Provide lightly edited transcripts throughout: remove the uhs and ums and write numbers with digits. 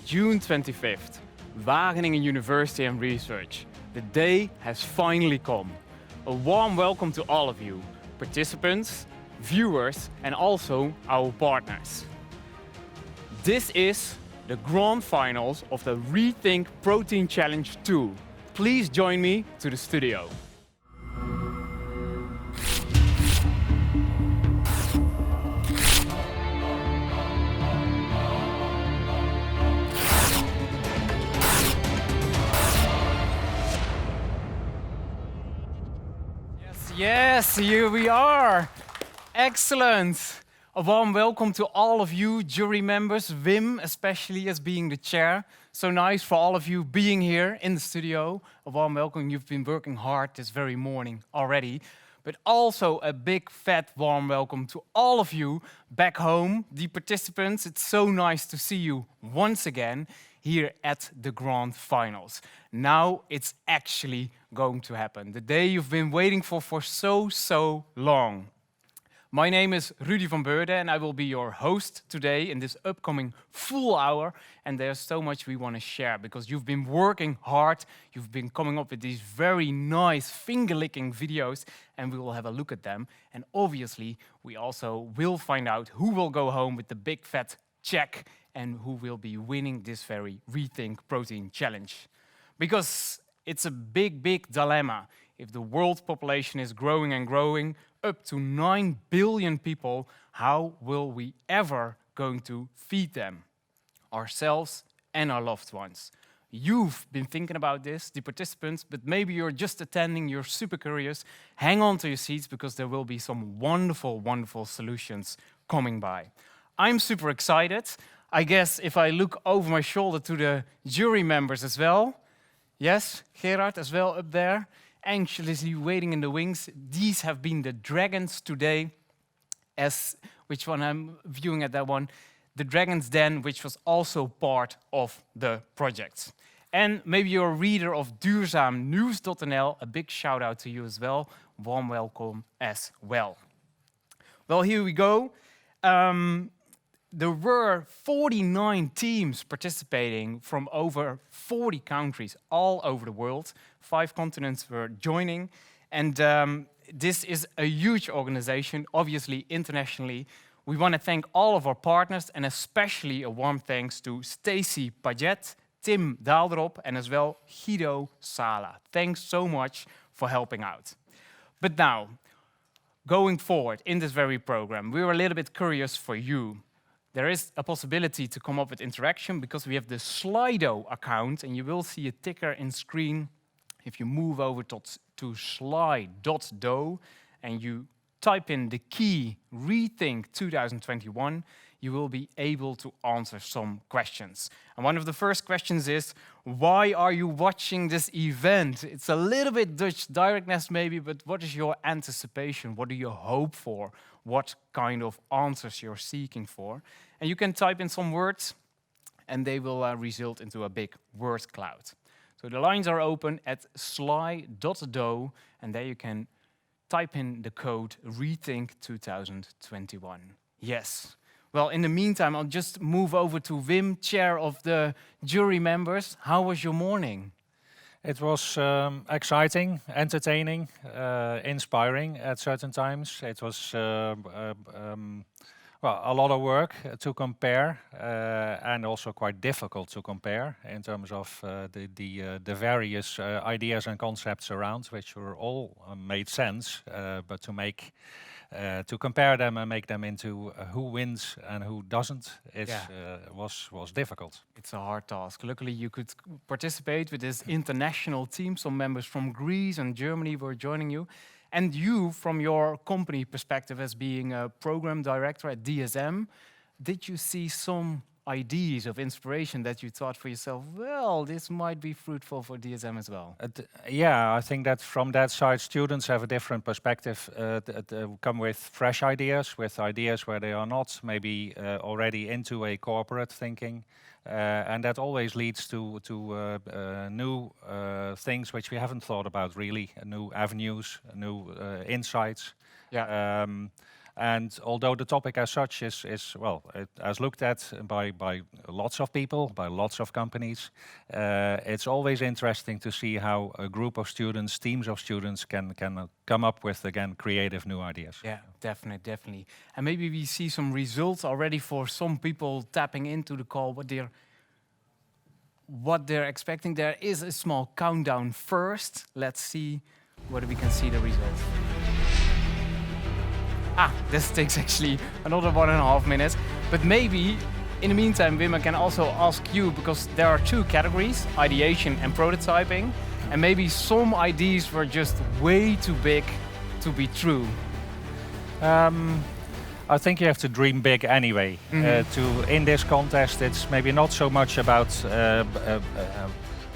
June 25th, Wageningen University and Research. The day has finally come. A warm welcome to all of you, participants, viewers, and also our partners. This is the grand finals of the Rethink Protein Challenge 2. Please join me to the studio. Yes, here we are. Excellent. A warm welcome to all of you jury members, Wim especially as being the chair. So nice for all of you being here in the studio. A warm welcome. You've been working hard this very morning already. But also a big fat warm welcome to all of you back home, the participants. It's so nice to see you once again here at the grand finals. Now it's actually going to happen. The day you've been waiting for so long. My name is Rudy van Beurden and I will be your host today in this upcoming full hour. And there's so much we want to share because you've been working hard. You've been coming up with these very nice finger-licking videos and we will have a look at them. And obviously, we also will find out who will go home with the big fat check and who will be winning this very Rethink Protein Challenge. Because it's a big dilemma. If the world population is growing and growing, up to 9 billion people, how will we ever going to feed them? Ourselves and our loved ones. You've been thinking about this, the participants, but maybe you're just attending, you're super curious. Hang on to your seats because there will be some wonderful solutions coming by. I'm super excited. I guess if I look over my shoulder to the jury members as well. Yes, Gerard as well up there. Anxiously waiting in the wings. These have been the dragons today. As which one I'm viewing at that one? The Dragon's Den, which was also part of the project. And maybe you're a reader of duurzaamnieuws.nl. A big shout out to you as well. Warm welcome as well. Well, here we go. There were 49 teams participating from over 40 countries all over the world. 5 continents were joining. And this is a huge organization, obviously internationally. We want to thank all of our partners and especially a warm thanks to Stacy Paget, Tim Daalderop and as well Guido Sala. Thanks so much for helping out. But now, going forward in this very program, we were a little bit curious for you. There is a possibility to come up with interaction because we have the Slido account and you will see a ticker in screen. If you move over to sly.do and you type in the key Rethink 2021, you will be able to answer some questions. And one of the first questions is, why are you watching this event? It's a little bit Dutch directness maybe, but what is your anticipation? What do you hope for? What kind of answers you're seeking for? And you can type in some words and they will result into a big word cloud. So the lines are open at sly.do and there you can type in the code Rethink 2021. Yes. Well, in the meantime, I'll just move over to Wim, chair of the jury members. How was your morning? It was exciting, entertaining, inspiring at certain times. It was well, a lot of work to compare and also quite difficult to compare in terms of the various ideas and concepts around, which were all made sense, but to compare them and make them into who wins and who doesn't was difficult. It's a hard task. Luckily, you could participate with this international team. Some members from Greece and Germany were joining you. And you, from your company perspective as being a program director at DSM, did you see some ideas of inspiration that you thought for yourself, well, this might be fruitful for DSM as well? Yeah, I think that from that side, students have a different perspective, come with fresh ideas, with ideas where they are not maybe already into a corporate thinking. And that always leads to new things which we haven't thought about really, new avenues, new insights. Yeah. And although the topic as such is well, it, as looked at by lots of people, by lots of companies, it's always interesting to see how a group of students, teams of students can come up with, again, creative new ideas. Yeah, definitely, definitely. And maybe we see some results already for some people tapping into the call, what they're expecting. There is a small countdown first. Let's see whether we can see the results. This takes actually another 1.5 minutes. But maybe, in the meantime, Wim, I can also ask you, because there are two categories, ideation and prototyping, and maybe some ideas were just way too big to be true. I think you have to dream big anyway. In this contest, it's maybe not so much about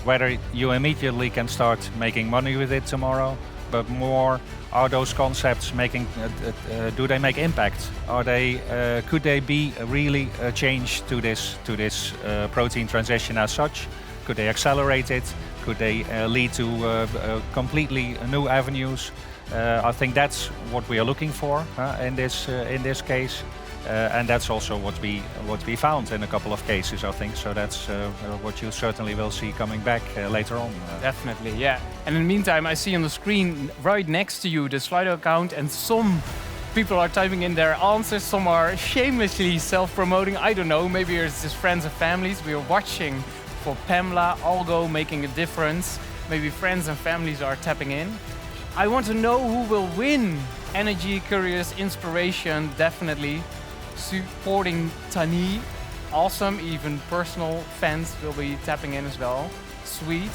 whether you immediately can start making money with it tomorrow, but more, are those concepts making? Do they make impact? Are they? Could they be really a change to this protein transition as such? Could they accelerate it? Could they lead to completely new avenues? I think that's what we are looking for in this case, and that's also what we found in a couple of cases, I think. So that's what you certainly will see coming back later on. Definitely, yeah. And in the meantime, I see on the screen right next to you the Slido account, and some people are typing in their answers. Some are shamelessly self-promoting. I don't know. Maybe it's just friends and families. We are watching for Pamela, Algo, making a difference. Maybe friends and families are tapping in. I want to know who will win. Energy, Curious, Inspiration, definitely. Supporting Tani, awesome. Even personal fans will be tapping in as well. Sweet.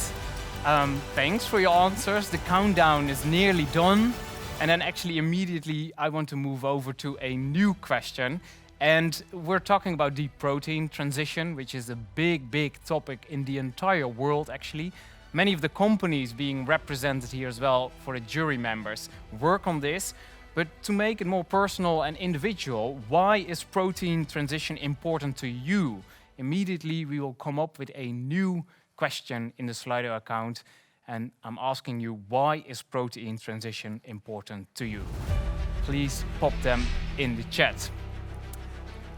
Thanks for your answers. The countdown is nearly done. And then actually immediately I want to move over to a new question. And we're talking about the protein transition, which is a big, big topic in the entire world actually. Many of the companies being represented here as well for the jury members work on this. But to make it more personal and individual, why is protein transition important to you? Immediately we will come up with a new question in the Slido account. And I'm asking you, why is protein transition important to you? Please pop them in the chat.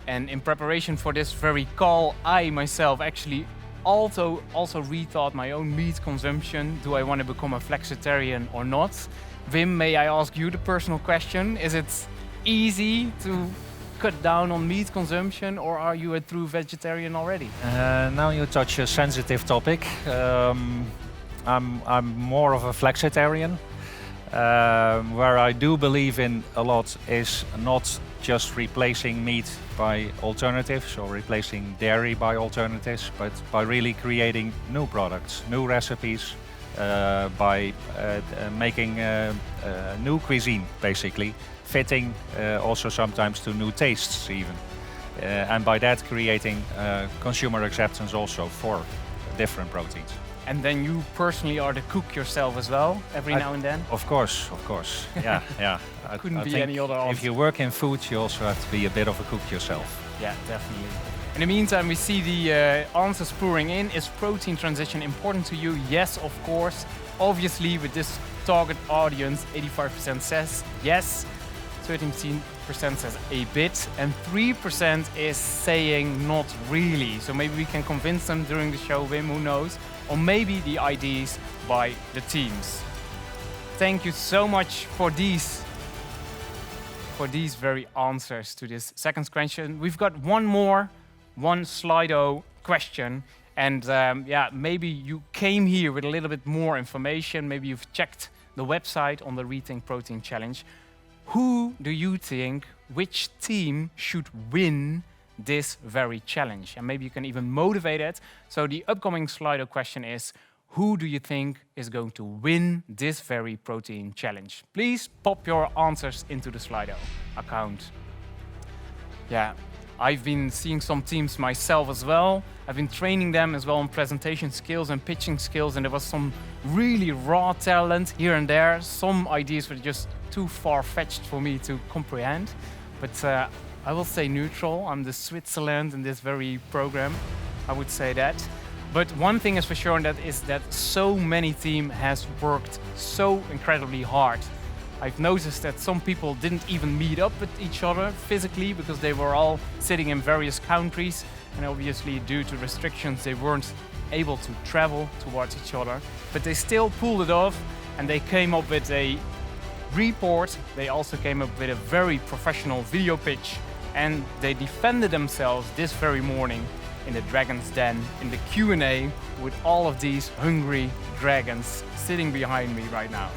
And in preparation for this very call, I myself actually also rethought my own meat consumption. Do I want to become a flexitarian or not? Wim, may I ask you the personal question? Is it easy to cut down on meat consumption, or are you a true vegetarian already? Now you touch a sensitive topic. I'm more of a flexitarian. Where I do believe in a lot is not just replacing meat by alternatives or replacing dairy by alternatives, but by really creating new products, new recipes, by making new cuisine, basically, fitting also sometimes to new tastes even. And by that creating consumer acceptance also for different proteins. And then you personally are the cook yourself as well, every now and then? Of course, yeah, yeah. Couldn't be any other answer. If you work in food, you also have to be a bit of a cook yourself. Yeah, definitely. In the meantime, we see the answers pouring in. Is protein transition important to you? Yes, of course. Obviously, with this target audience, 85% says yes, 13% says a bit, and 3% is saying not really. So maybe we can convince them during the show, Wim, who knows? Or maybe the ideas by the teams. Thank you so much for these very answers to this second question. We've got one Slido question. And yeah, maybe you came here with a little bit more information. Maybe you've checked the website on the Rethink Protein Challenge. Who do you think, which team should win this very challenge? And maybe you can even motivate it. So the upcoming Slido question is, who do you think is going to win this very protein challenge? Please pop your answers into the Slido account. Yeah, I've been seeing some teams myself as well. I've been training them as well on presentation skills and pitching skills, and there was some really raw talent here and there. Some ideas were just too far-fetched for me to comprehend. But I will stay neutral. I'm the Switzerland in this very program. I would say that. But one thing is for sure, and that is that so many teams has worked so incredibly hard I've noticed that some people didn't even meet up with each other physically because they were all sitting in various countries, and obviously due to restrictions they weren't able to travel towards each other, but they still pulled it off and they came up with a report. They also came up with a very professional video pitch, and they defended themselves this very morning in the Dragon's Den in the Q&A with all of these hungry dragons sitting behind me right now.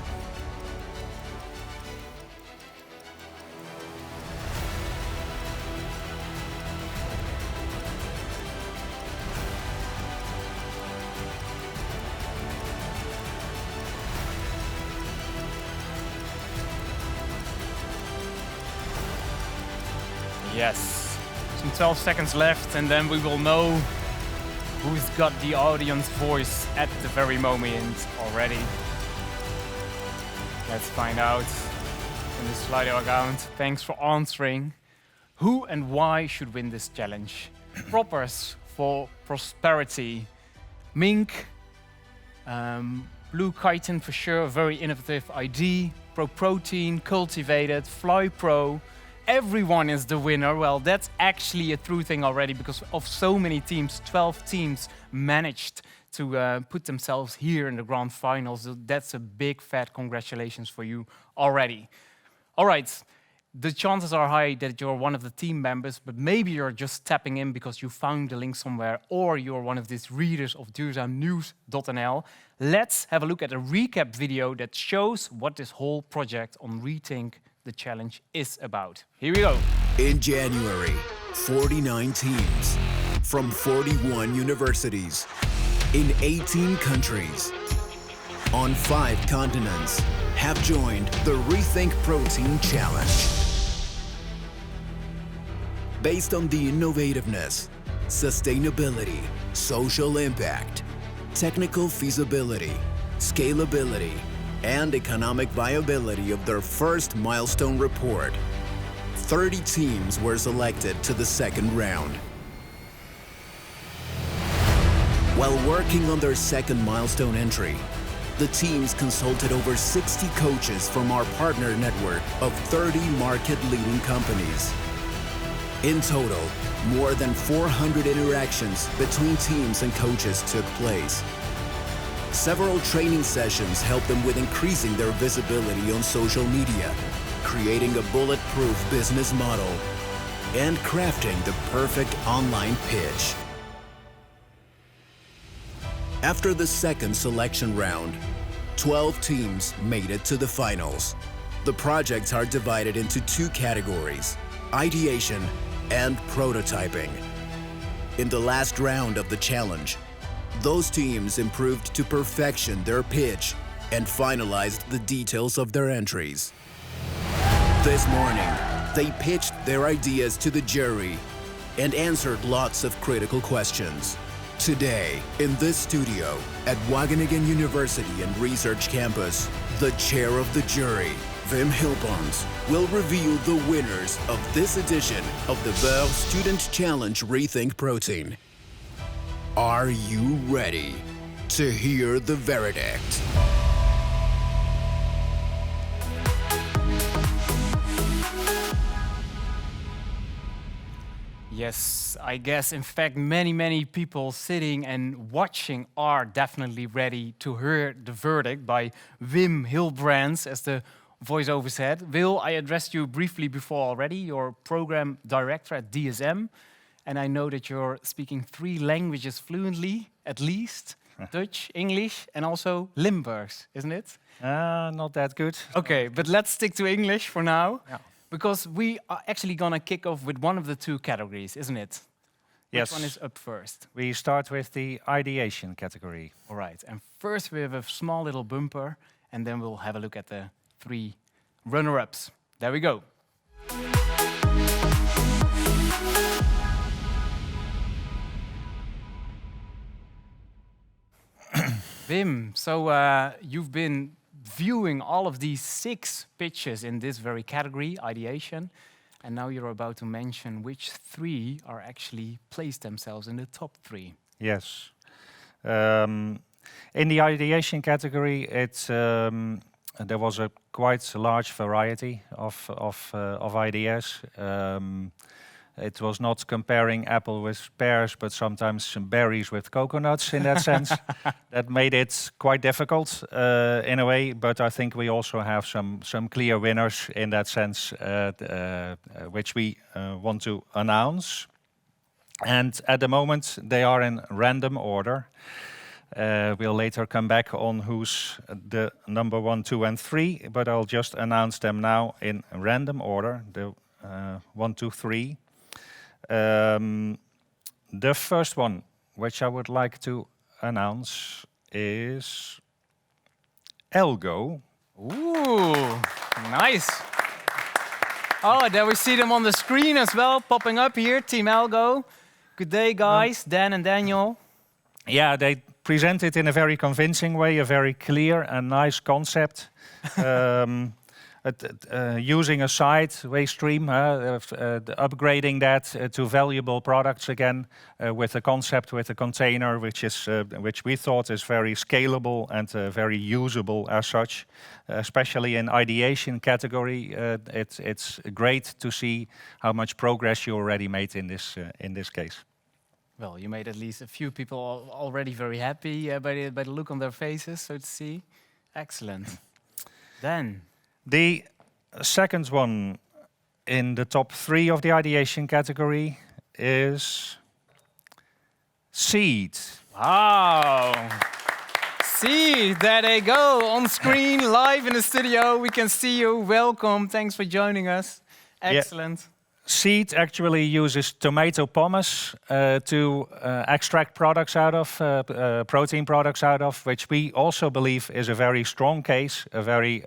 Yes, some 12 seconds left and then we will know who's got the audience voice at the very moment already. Let's find out in the Slido account. Thanks for answering. Who and why should win this challenge? Proppers for prosperity. Mink, Blue Chitin for sure, a very innovative ID. Pro Protein, Cultivated, Fly Pro. Everyone is the winner. Well, that's actually a true thing already because of so many teams. 12 teams managed to put themselves here in the grand finals. So that's a big fat congratulations for you already. All right, the chances are high that you're one of the team members, but maybe you're just tapping in because you found the link somewhere, or you're one of these readers of duurzaamnieuws.nl. Let's have a look at a recap video that shows what this whole project on Rethink the challenge is about. Here we go. In January, 49 teams from 41 universities in 18 countries on 5 continents have joined the Rethink Protein Challenge. Based on the innovativeness, sustainability, social impact, technical feasibility, scalability, and economic viability of their first milestone report, 30 teams were selected to the second round. While working on their second milestone entry, the teams consulted over 60 coaches from our partner network of 30 market-leading companies. In total, more than 400 interactions between teams and coaches took place. Several training sessions helped them with increasing their visibility on social media, creating a bulletproof business model, and crafting the perfect online pitch. After the second selection round, 12 teams made it to the finals. The projects are divided into 2 categories: ideation and prototyping. In the last round of the challenge, those teams improved to perfection their pitch and finalized the details of their entries. This morning, they pitched their ideas to the jury and answered lots of critical questions. Today, in this studio at Wageningen University and Research Campus, the chair of the jury, Wim Hilpons, will reveal the winners of this edition of the Beur Student Challenge Rethink Protein. Are you ready to hear the verdict? Yes, I guess in fact many people sitting and watching are definitely ready to hear the verdict by Wim Hilbrands, as the voiceover said. Will, I addressed you briefly before already, your program director at DSM, and I know that you're speaking 3 languages fluently, at least. Dutch, English, and also Limburgs, isn't it? Not that good. Okay, but let's stick to English for now. Yeah. Because we are actually gonna kick off with one of the 2 categories, isn't it? Yes. Which one is up first? We start with the ideation category. All right, and first we have a small little bumper, and then we'll have a look at the 3 runner-ups. There we go. Wim, so you've been viewing all of these 6 pitches in this very category, ideation, and now you're about to mention which 3 are actually placed themselves in the top 3. Yes. In the ideation category, it's there was a quite large variety of ideas. It was not comparing apple with pears, but sometimes some berries with coconuts in that sense. That made it quite difficult in a way, but I think we also have some clear winners in that sense, which we want to announce. And at the moment, they are in random order. We'll later come back on who's the number 1, 2, and 3, but I'll just announce them now in random order, the 1, 2, 3. The first one, which I would like to announce, is Elgo. Ooh, nice. Oh, there we see them on the screen as well, popping up here, Team Elgo. Good day, guys, Dan and Daniel. Yeah, they present it in a very convincing way, a very clear and nice concept. Using a side waste stream, upgrading that to valuable products again, with a concept, with a container, which we thought is very scalable and very usable as such. Especially in ideation category, it's great to see how much progress you already made in this case. Well, you made at least a few people already very happy by the look on their faces, so to see. Excellent. Then, the second one in the top 3 of the ideation category is Seed. Wow. Seed, there they go, on screen, live in the studio. We can see you. Welcome. Thanks for joining us. Excellent. Yeah. Seed actually uses tomato pomace to extract products out of, protein products out of, which we also believe is a very strong case, a very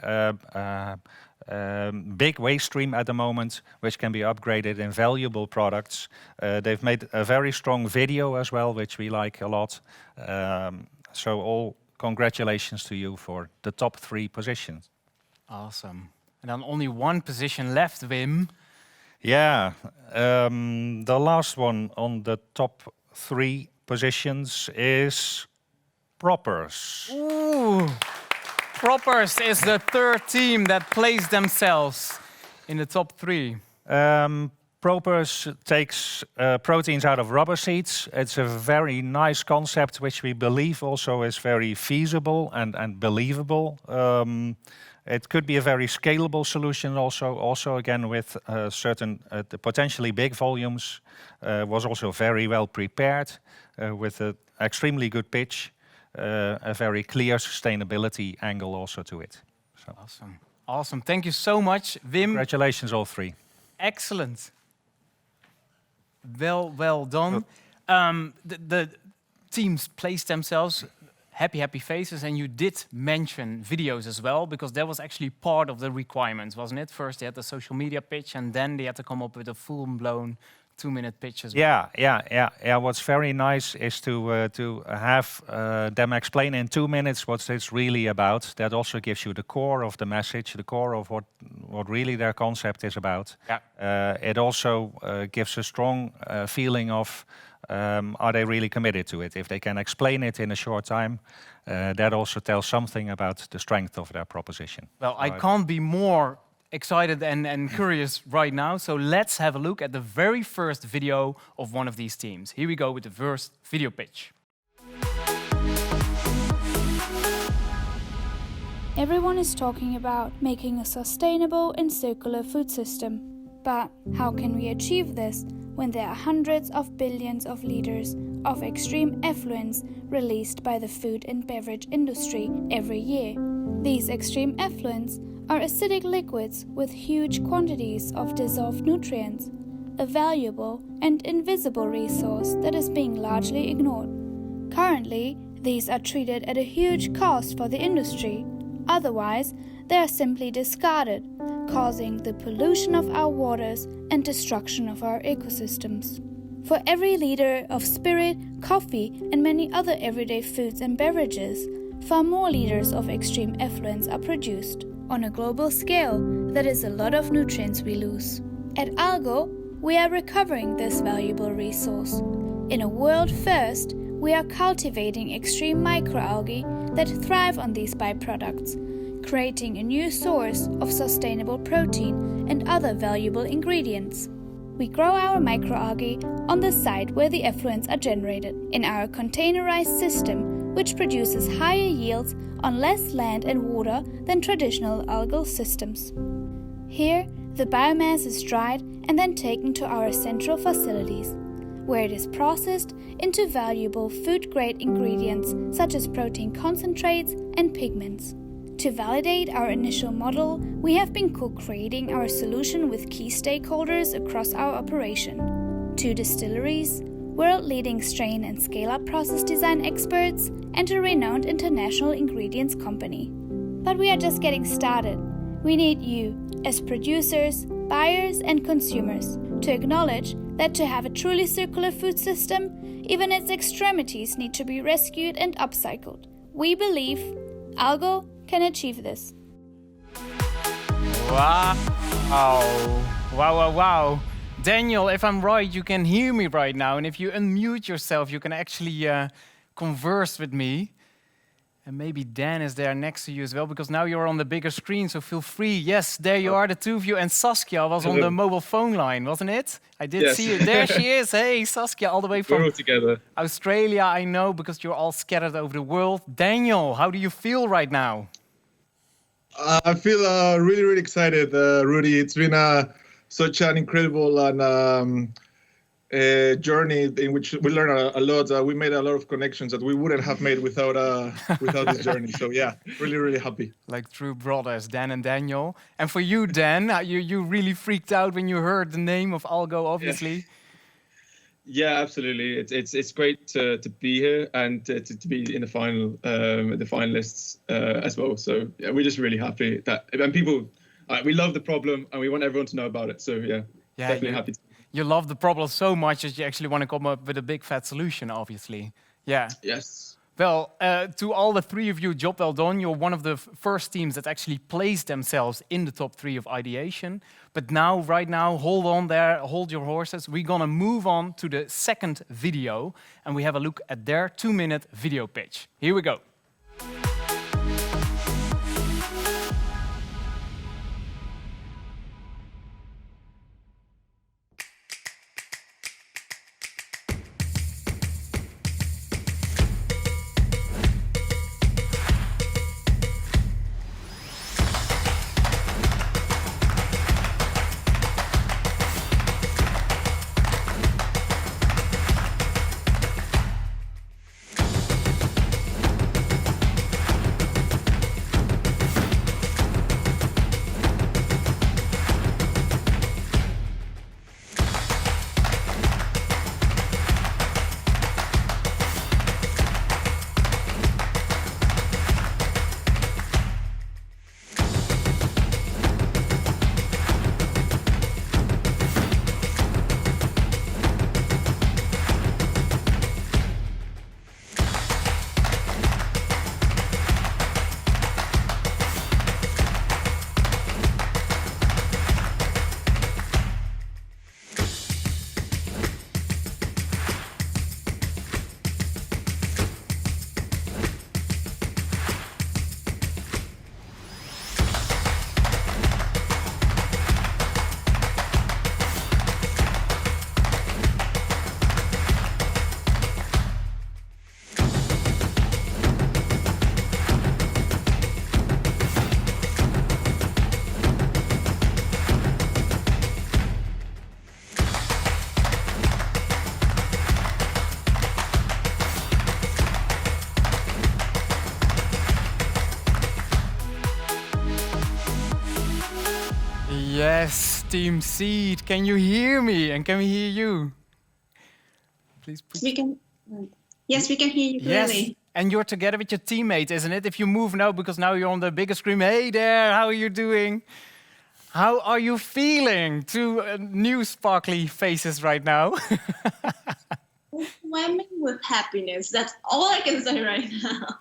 big waste stream at the moment, which can be upgraded in valuable products. They've made a very strong video as well, which we like a lot. So all congratulations to you for the top 3 positions. Awesome. And then only 1 position left, Wim. Yeah, the last one on the top 3 positions is Proppers. Ooh, Proppers is the 3rd team that placed themselves in the top 3. Proppers takes proteins out of rubber seeds. It's a very nice concept, which we believe also is very feasible and believable. It could be a very scalable solution also again with certain potentially big volumes. Was also very well prepared with an extremely good pitch, a very clear sustainability angle also to it. So. Awesome. Awesome. Thank you so much, Wim. Congratulations, all 3. Excellent. Well done. The teams placed themselves. Happy faces, and you did mention videos as well, because that was actually part of the requirements, wasn't it? First they had the social media pitch, and then they had to come up with a full-blown 2-minute pitch as well. Yeah. What's very nice is to have them explain in 2 minutes what it's really about. That also gives you the core of the message, the core of what really their concept is about. Yeah. It also gives a strong feeling of are they really committed to it? If they can explain it in a short time, that also tells something about the strength of their proposition. Well, I can't be more excited and curious right now, so let's have a look at the very first video of one of these teams. Here we go with the first video pitch. Everyone is talking about making a sustainable and circular food system. But how can we achieve this when there are hundreds of billions of liters of extreme effluents released by the food and beverage industry every year? These extreme effluents are acidic liquids with huge quantities of dissolved nutrients, a valuable and invisible resource that is being largely ignored. Currently, these are treated at a huge cost for the industry. Otherwise, they are simply discarded, causing the pollution of our waters and destruction of our ecosystems. For every liter of spirit, coffee, and many other everyday foods and beverages, far more liters of extreme effluents are produced. On a global scale, that is a lot of nutrients we lose. At Algo, we are recovering this valuable resource. In a world first, we are cultivating extreme microalgae that thrive on these byproducts, creating a new source of sustainable protein and other valuable ingredients. We grow our microalgae on the site where the effluents are generated, in our containerized system, which produces higher yields on less land and water than traditional algal systems. Here, the biomass is dried and then taken to our central facilities, where it is processed into valuable food-grade ingredients such as protein concentrates and pigments. To validate our initial model, we have been co-creating our solution with key stakeholders across our operation: 2 distilleries, world-leading strain and scale-up process design experts, and a renowned international ingredients company. But we are just getting started. We need you, as producers, buyers, and consumers, to acknowledge that to have a truly circular food system, even its extremities need to be rescued and upcycled. We believe Algo can achieve this. Wow. Wow. Daniel, if I'm right, you can hear me right now. And if you unmute yourself, you can actually converse with me. And maybe Dan is there next to you as well, because now you're on the bigger screen, so feel free. Yes, there you are, the 2 of you. And Saskia was on the mobile phone line, wasn't it? I did see you. There she is. Hey, Saskia, all the way from Australia, I know, because you're all scattered over the world. Daniel, how do you feel right now? I feel really, really excited, Rudy. It's been such an incredible journey in which we learned a lot. We made a lot of connections that we wouldn't have made without this journey. So yeah, really, really happy. Like true brothers, Dan and Daniel. And for you, Dan, you really freaked out when you heard the name of Algo, obviously. Yeah, absolutely. It's great to be here and to be in the final, the finalists as well. So yeah, we're just really happy that, and people, we love the problem and we want everyone to know about it. So yeah, definitely happy. You love the problem so much that you actually want to come up with a big fat solution, obviously. Yeah. Yes. Well, to all the 3 of you, job well done. You're one of the first teams that actually placed themselves in the top 3 of ideation. But now, right now, hold on there, hold your horses. We're gonna move on to the second video, and we have a look at their 2-minute video pitch. Here we go. Yes, Team Seed, can you hear me? And can we hear you? Please put... Yes, we can hear you clearly. Yes, and you're together with your teammate, isn't it? If you move now, because now you're on the bigger screen. Hey there, how are you doing? How are you feeling? 2 new sparkly faces right now. Swimming with happiness. That's all I can say right now.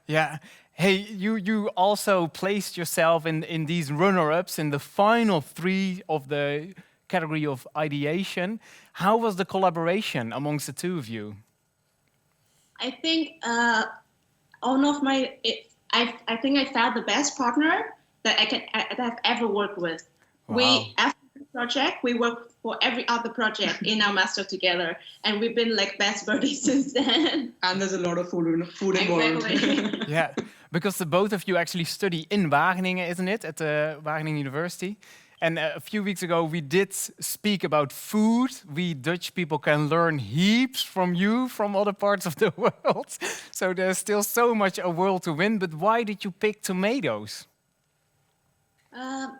Yeah. Hey, you also placed yourself in these runner-ups in the final 3 of the category of ideation. How was the collaboration amongst the 2 of you? I think I think I found the best partner that I've ever worked with. Wow. After the project, we work for every other project in our master together, and we've been like best buddies since then. And there's a lot of food involved. Exactly. Yeah, because the both of you actually study in Wageningen, isn't it, at the Wageningen University? And a few weeks ago, we did speak about food. We Dutch people can learn heaps from you from other parts of the world. So there's still so much a world to win. But why did you pick tomatoes?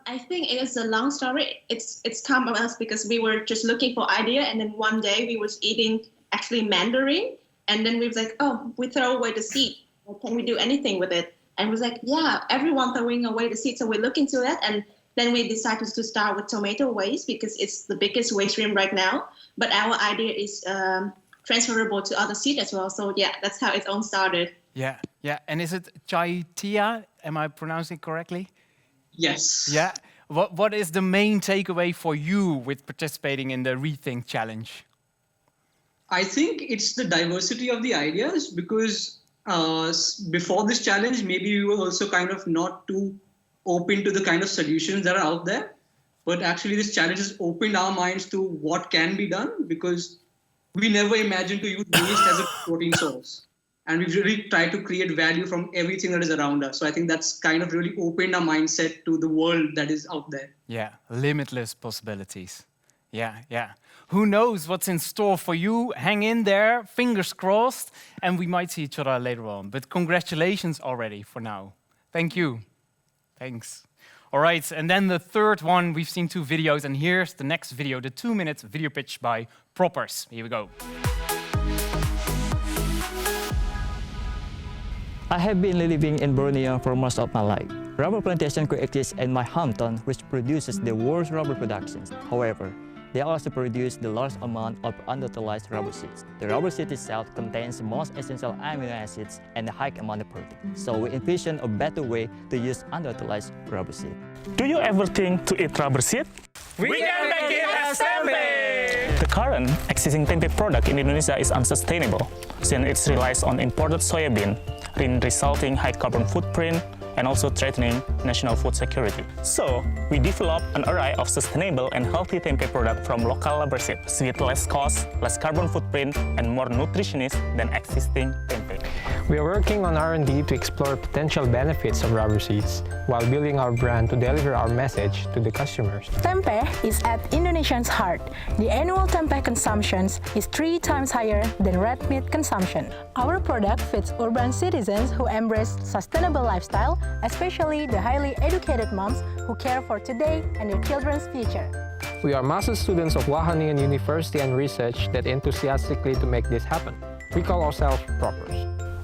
I think it is a long story. It's come of us because we were just looking for idea, and then one day we was eating actually mandarin, and then we was like, oh, we throw away the seed. Can we do anything with it? And we was like, yeah, everyone throwing away the seed. So we look into that, and then we decided to start with tomato waste because it's the biggest waste stream right now. But our idea is transferable to other seed as well. So yeah, that's how it all started. Yeah, yeah. And is it chai tia? Am I pronouncing it correctly? Yes. Yeah. What is the main takeaway for you with participating in the Rethink challenge? I think it's the diversity of the ideas because before this challenge, maybe we were also kind of not too open to the kind of solutions that are out there. But actually, this challenge has opened our minds to what can be done because we never imagined to use waste as a protein source. And we've really tried to create value from everything that is around us. So I think that's kind of really opened our mindset to the world that is out there. Yeah, limitless possibilities. Yeah, yeah. Who knows what's in store for you? Hang in there, fingers crossed, and we might see each other later on. But congratulations already for now. Thank you. Thanks. All right, and then the third one, we've seen 2 videos, and here's the next video, the 2-minute video pitch by Proppers. Here we go. I have been living in Borneo for most of my life. Rubber plantation coexists in my hometown, which produces the worst rubber productions. However, they also produce the large amount of underutilized rubber seeds. The rubber seed itself contains the most essential amino acids and a high amount of protein. So we envision a better way to use underutilized rubber seed. Do you ever think to eat rubber seed? We can make it as tempe! The current existing tempeh product in Indonesia is unsustainable, since it relies on imported soybean, resulting high carbon footprint and also threatening national food security. So, we developed an array of sustainable and healthy tempeh products from local rubber seeds with less cost, less carbon footprint, and more nutritious than existing tempeh. We are working on R&D to explore potential benefits of rubber seeds while building our brand to deliver our message to the customers. Tempeh is at Indonesians' heart. The annual tempeh consumption is 3 times higher than red meat consumption. Our product fits urban citizens who embrace sustainable lifestyle, especially the highly educated moms who care for today and their children's future. We are master students of Wageningen University and research that enthusiastically to make this happen. We call ourselves Proppers.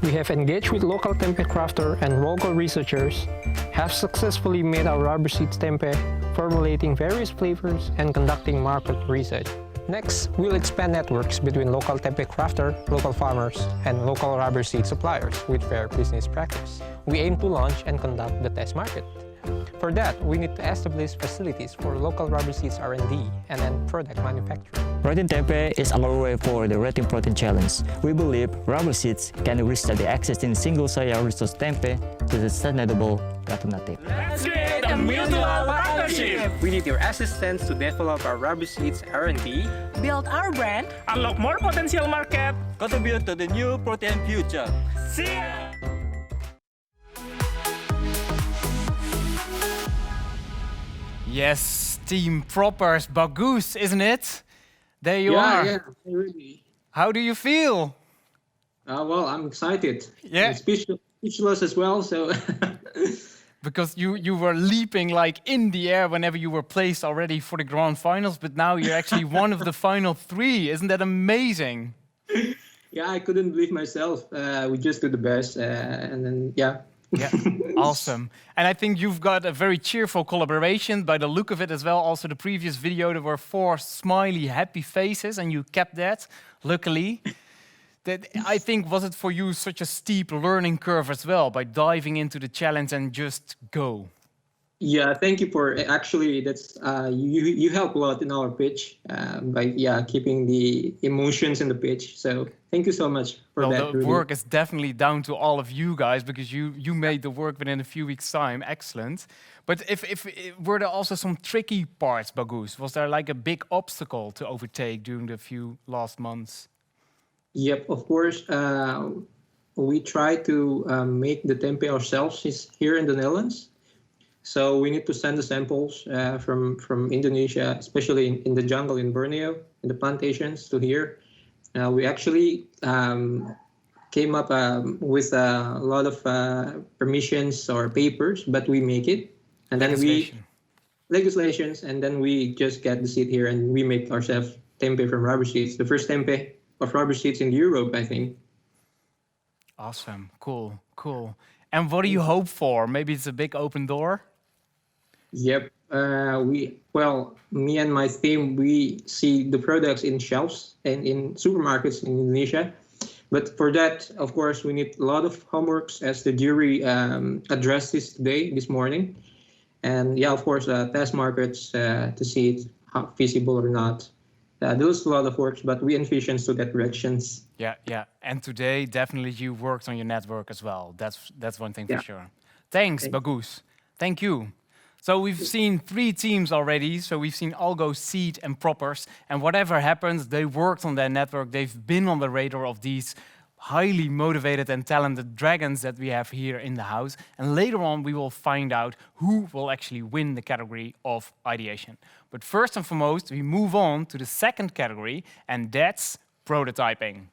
We have engaged with local tempeh crafter and local researchers, have successfully made our rubber seeds tempeh, formulating various flavors and conducting market research. Next, we'll expand networks between local tempeh crafter, local farmers, and local rubber seed suppliers with fair business practice. We aim to launch and conduct the test market. For that, we need to establish facilities for local rubber seeds R&D and then product manufacturing. Protein tempeh is our way for the Rethink Protein Challenge. We believe rubber seeds can restore the existing single soya resource tempeh to the sustainable alternative. Let's create a mutual partnership! We need your assistance to develop our rubber seeds R&D, Build our brand, Unlock more potential market, Contribute to the new protein future. see ya! Yes, Team Proppers, Bagoes, isn't it? There you are. Yeah, really. How do you feel? Well, I'm excited. Yeah. I'm speechless as well, so... Because you were leaping like in the air whenever you were placed already for the grand finals, but now you're actually one of the final 3. Isn't that amazing? Yeah, I couldn't believe myself. We just did the best, and then, yeah. Yeah, awesome. And I think you've got a very cheerful collaboration by the look of it as well. Also, the previous video, there were 4 smiley, happy faces, and you kept that, luckily. That I think, was it for you such a steep learning curve as well, by diving into the challenge and just go? Yeah, thank you for actually. That's you help a lot in our pitch by keeping the emotions in the pitch. So thank you so much for Well, that. the Really. work is definitely down to all of you guys because you made the work within a few weeks' time. Excellent. But if were there also some tricky parts, Bagus? Was there like a big obstacle to overtake during the few last months? Yep, of course. We try to make the tempeh ourselves here in the Netherlands. So we need to send the samples from Indonesia, especially in the jungle in Borneo, in the plantations, to here. We actually came up with a lot of permissions or papers, but we make it, and then legislations, and then we just get the seed here and we make ourselves tempeh from rubber seeds. The first tempeh of rubber seeds in Europe, I think. Awesome, cool, cool. And what do you hope for? Maybe it's a big open door. Yep. Me and my team, we see the products in shelves and in supermarkets in Indonesia. But for that, of course, we need a lot of homeworks, as the jury addressed this morning. And yeah, of course, test markets to see it how feasible or not. There's a lot of work, but we envision to get directions. Yeah, yeah. And today, definitely you worked on your network as well. That's one thing for Yeah. sure. Thanks, Bagus. Thank you. So we've seen 3 teams already. So we've seen Algo, Seed, and Proppers. And whatever happens, they worked on their network. They've been on the radar of these highly motivated and talented dragons that we have here in the house. And later on, we will find out who will actually win the category of ideation. But first and foremost, we move on to the second category, and that's prototyping.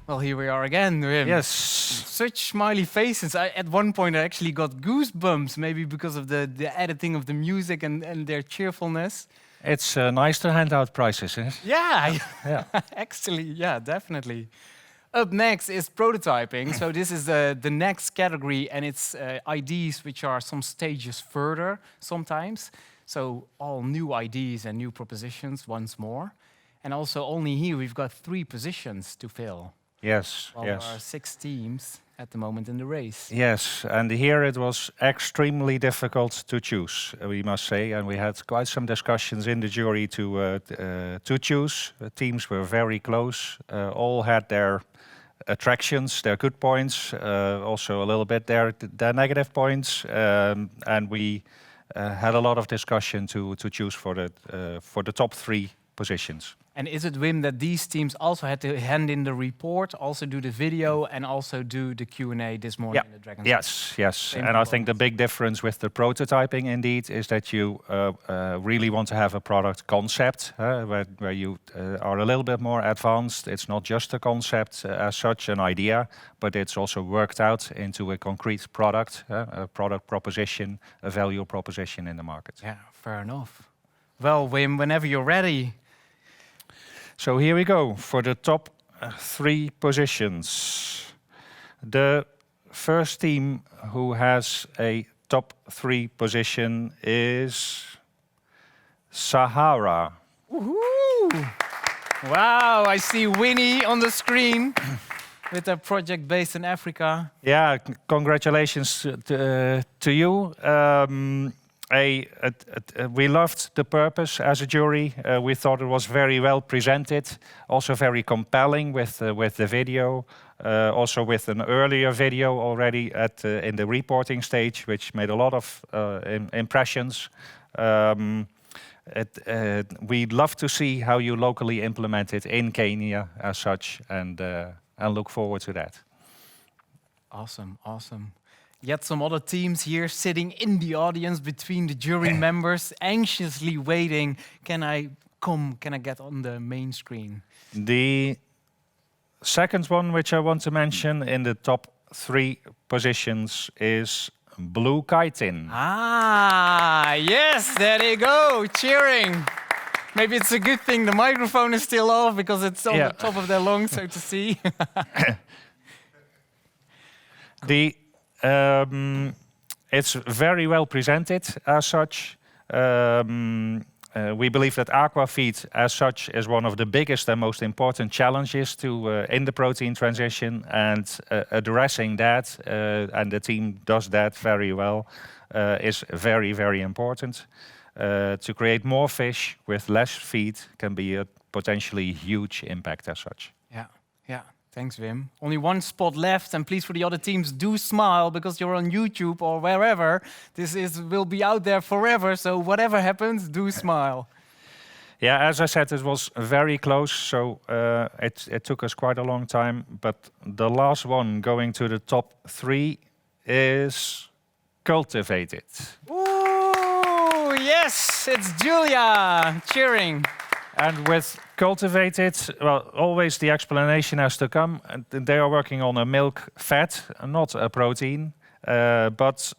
Well, here we are again. Yes. Such smiley faces. At one point, I actually got goosebumps, maybe because of the editing of the music and their cheerfulness. It's nice to hand out prizes, eh? Yeah, Yeah. actually, yeah, definitely. Up next is prototyping. So this is the next category, and it's IDs which are some stages further sometimes. So all new IDs and new propositions once more. And also only here we've got 3 positions to fill. Yes, Well, yes. there are 6 teams at the moment in the race. Yes, and here it was extremely difficult to choose, we must say, and we had quite some discussions in the jury to choose. The teams were very close, all had their attractions, their good points, also a little bit their negative points, and we had a lot of discussion to choose for the top 3 positions. And is it, Wim, that these teams also had to hand in the report, also do the video, and also do the Q&A this morning in the Dragon's Den? Yes. Same And I think the big difference with the prototyping, indeed, is that you really want to have a product concept where you are a little bit more advanced. It's not just a concept as such, an idea, but it's also worked out into a concrete product, a product proposition, a value proposition in the market. Yeah, fair enough. Well, Wim, whenever you're ready. So here we go for the top 3 positions. The first team who has a top 3 position is Sahara. Woohoo! Wow, I see Winnie on the screen with a project based in Africa. Yeah, congratulations to you. We loved the purpose as a jury. We thought it was very well presented, also very compelling with the video, also with an earlier video already in the reporting stage, which made a lot of impressions. We'd love to see how you locally implement it in Kenya as such, and look forward to that. Awesome, awesome. Yet some other teams here sitting in the audience between the jury members, anxiously waiting. Can I come? Can I get on the main screen? The second one, which I want to mention in the top 3 positions, is Blue Kitin. Ah, yes, there they go, cheering. Maybe it's a good thing the microphone is still off because it's on the top of their lungs, so to see. It's very well presented as such. we believe that aquafeed as such is one of the biggest and most important challenges in the protein transition, and addressing that, and the team does that very well, is very, very important. To create more fish with less feed can be a potentially huge impact as such. Yeah, yeah. Thanks, Wim. Only one spot left, and please, for the other teams, do smile because you're on YouTube or wherever. Will be out there forever, so whatever happens, do smile. Yeah, as I said, it was very close, so it took us quite a long time. But the last one going to the top 3 is cultivated. Ooh, yes, it's Julia cheering. And with cultivated, well, always the explanation has to come. They are working on a milk fat, not a protein. But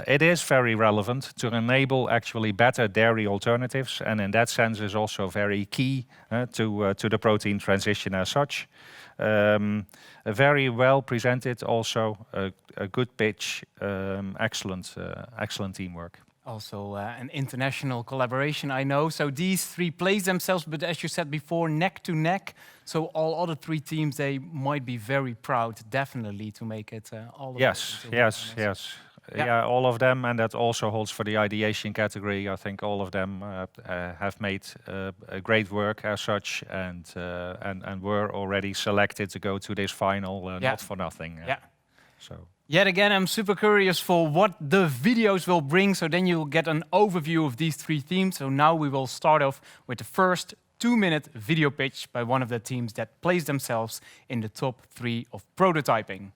it is very relevant to enable actually better dairy alternatives, and in that sense is also very key to the protein transition as such. Very well presented, also a good pitch, excellent teamwork. Also an international collaboration, I know. So these 3 place themselves, but as you said before, neck to neck. So all other 3 teams, they might be very proud, definitely, to make it all of Yes. Yeah, all of them, and that also holds for the ideation category. I think all of them have made a great work as such, and were already selected to go to this final, not for nothing. Yeah. So. Yet again, I'm super curious for what the videos will bring, so then you'll get an overview of these 3 themes. So now we will start off with the first 2-minute video pitch by one of the teams that placed themselves in the top 3 of prototyping.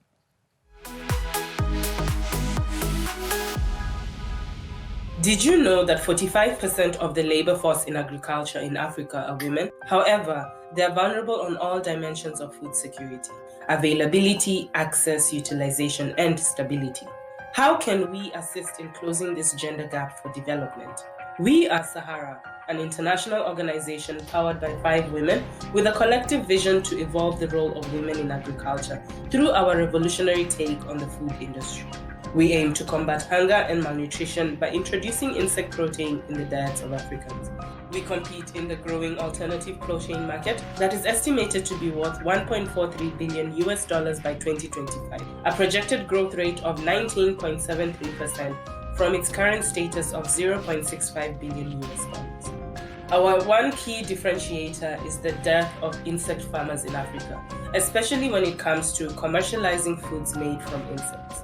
Did you know that 45% of the labor force in agriculture in Africa are women? However, they are vulnerable on all dimensions of food security: availability, access, utilization, and stability. How can we assist in closing this gender gap for development? We are Sahara, an international organization powered by 5 women with a collective vision to evolve the role of women in agriculture through our revolutionary take on the food industry. We aim to combat hunger and malnutrition by introducing insect protein in the diets of Africans. We compete in the growing alternative protein market that is estimated to be worth $1.43 billion by 2025, a projected growth rate of 19.73% from its current status of $0.65 billion. Our one key differentiator is the dearth of insect farmers in Africa, especially when it comes to commercializing foods made from insects.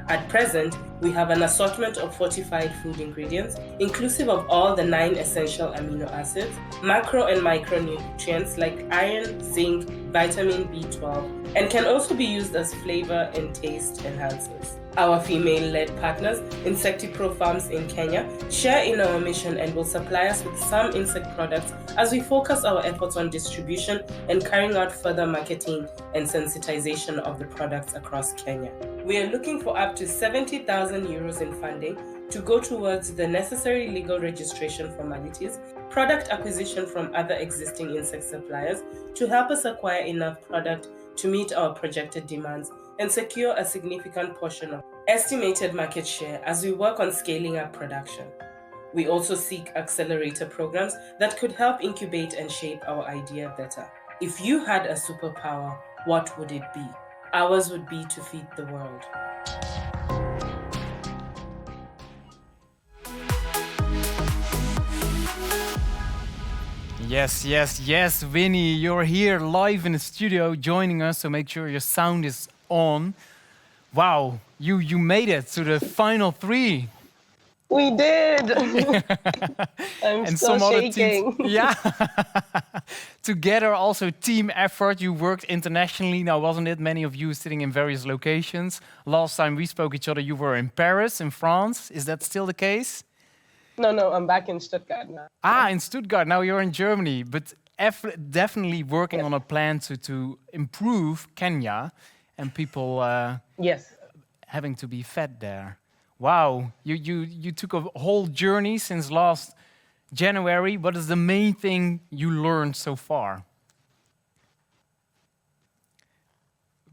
At present, we have an assortment of fortified food ingredients, inclusive of all the 9 essential amino acids, macro and micronutrients like iron, zinc, vitamin B12, and can also be used as flavor and taste enhancers. Our female-led partners, Insectipro Farms in Kenya, share in our mission and will supply us with some insect products as we focus our efforts on distribution and carrying out further marketing and sensitization of the products across Kenya. We are looking for up to 70,000 euros in funding to go towards the necessary legal registration formalities, product acquisition from other existing insect suppliers to help us acquire enough product to meet our projected demands and secure a significant portion of estimated market share as we work on scaling up production. We also seek accelerator programs that could help incubate and shape our idea better. If you had a superpower, what would it be? Ours would be to feed the world. Yes, Winnie, you're here live in the studio joining us, so make sure your sound is on. Wow, you made it to the final 3. We did. I'm and still some other shaking. teams, yeah. Together, also team effort. You worked internationally now, wasn't it? Many of you sitting in various locations. Last time we spoke each other, you were in Paris, in France. Is that still the case? No, I'm back in Stuttgart now. In Stuttgart. Now you're in Germany, but definitely working on a plan to improve Kenya and people having to be fed there. Wow, you took a whole journey since last January. What is the main thing you learned so far?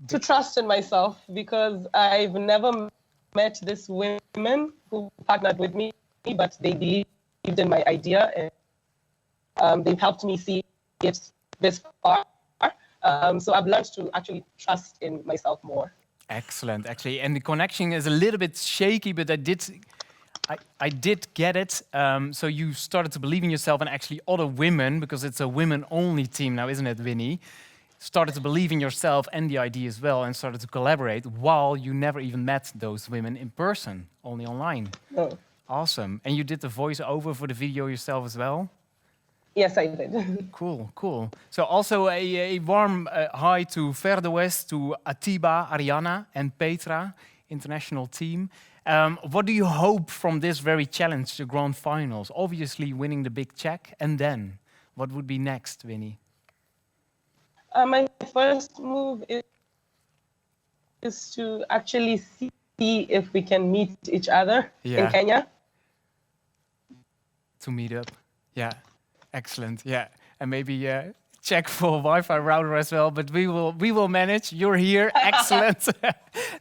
To trust in myself, because I've never met these women who partnered with me, but they believed in my idea and They've helped me see it this far. So I've learned to actually trust in myself more. Excellent, actually. And the connection is a little bit shaky, but I did get it. So you started to believe in yourself, and actually other women, because it's a women-only team now, isn't it, Winnie? Started to believe in yourself and the idea as well, and started to collaborate while you never even met those women in person, only online. Oh. Awesome. And you did the voiceover for the video yourself as well? Yes, I did. Cool, cool. So also a warm hi to Ver West, to Atiba, Ariana, and Petra, international team. What do you hope from this very challenge, the grand finals? Obviously winning the big check, and then what would be next, Winnie? My first move is to actually see if we can meet each other in Kenya. To meet up, yeah. Excellent, yeah. And maybe check for a Wi-Fi router as well, but we will manage. You're here, excellent.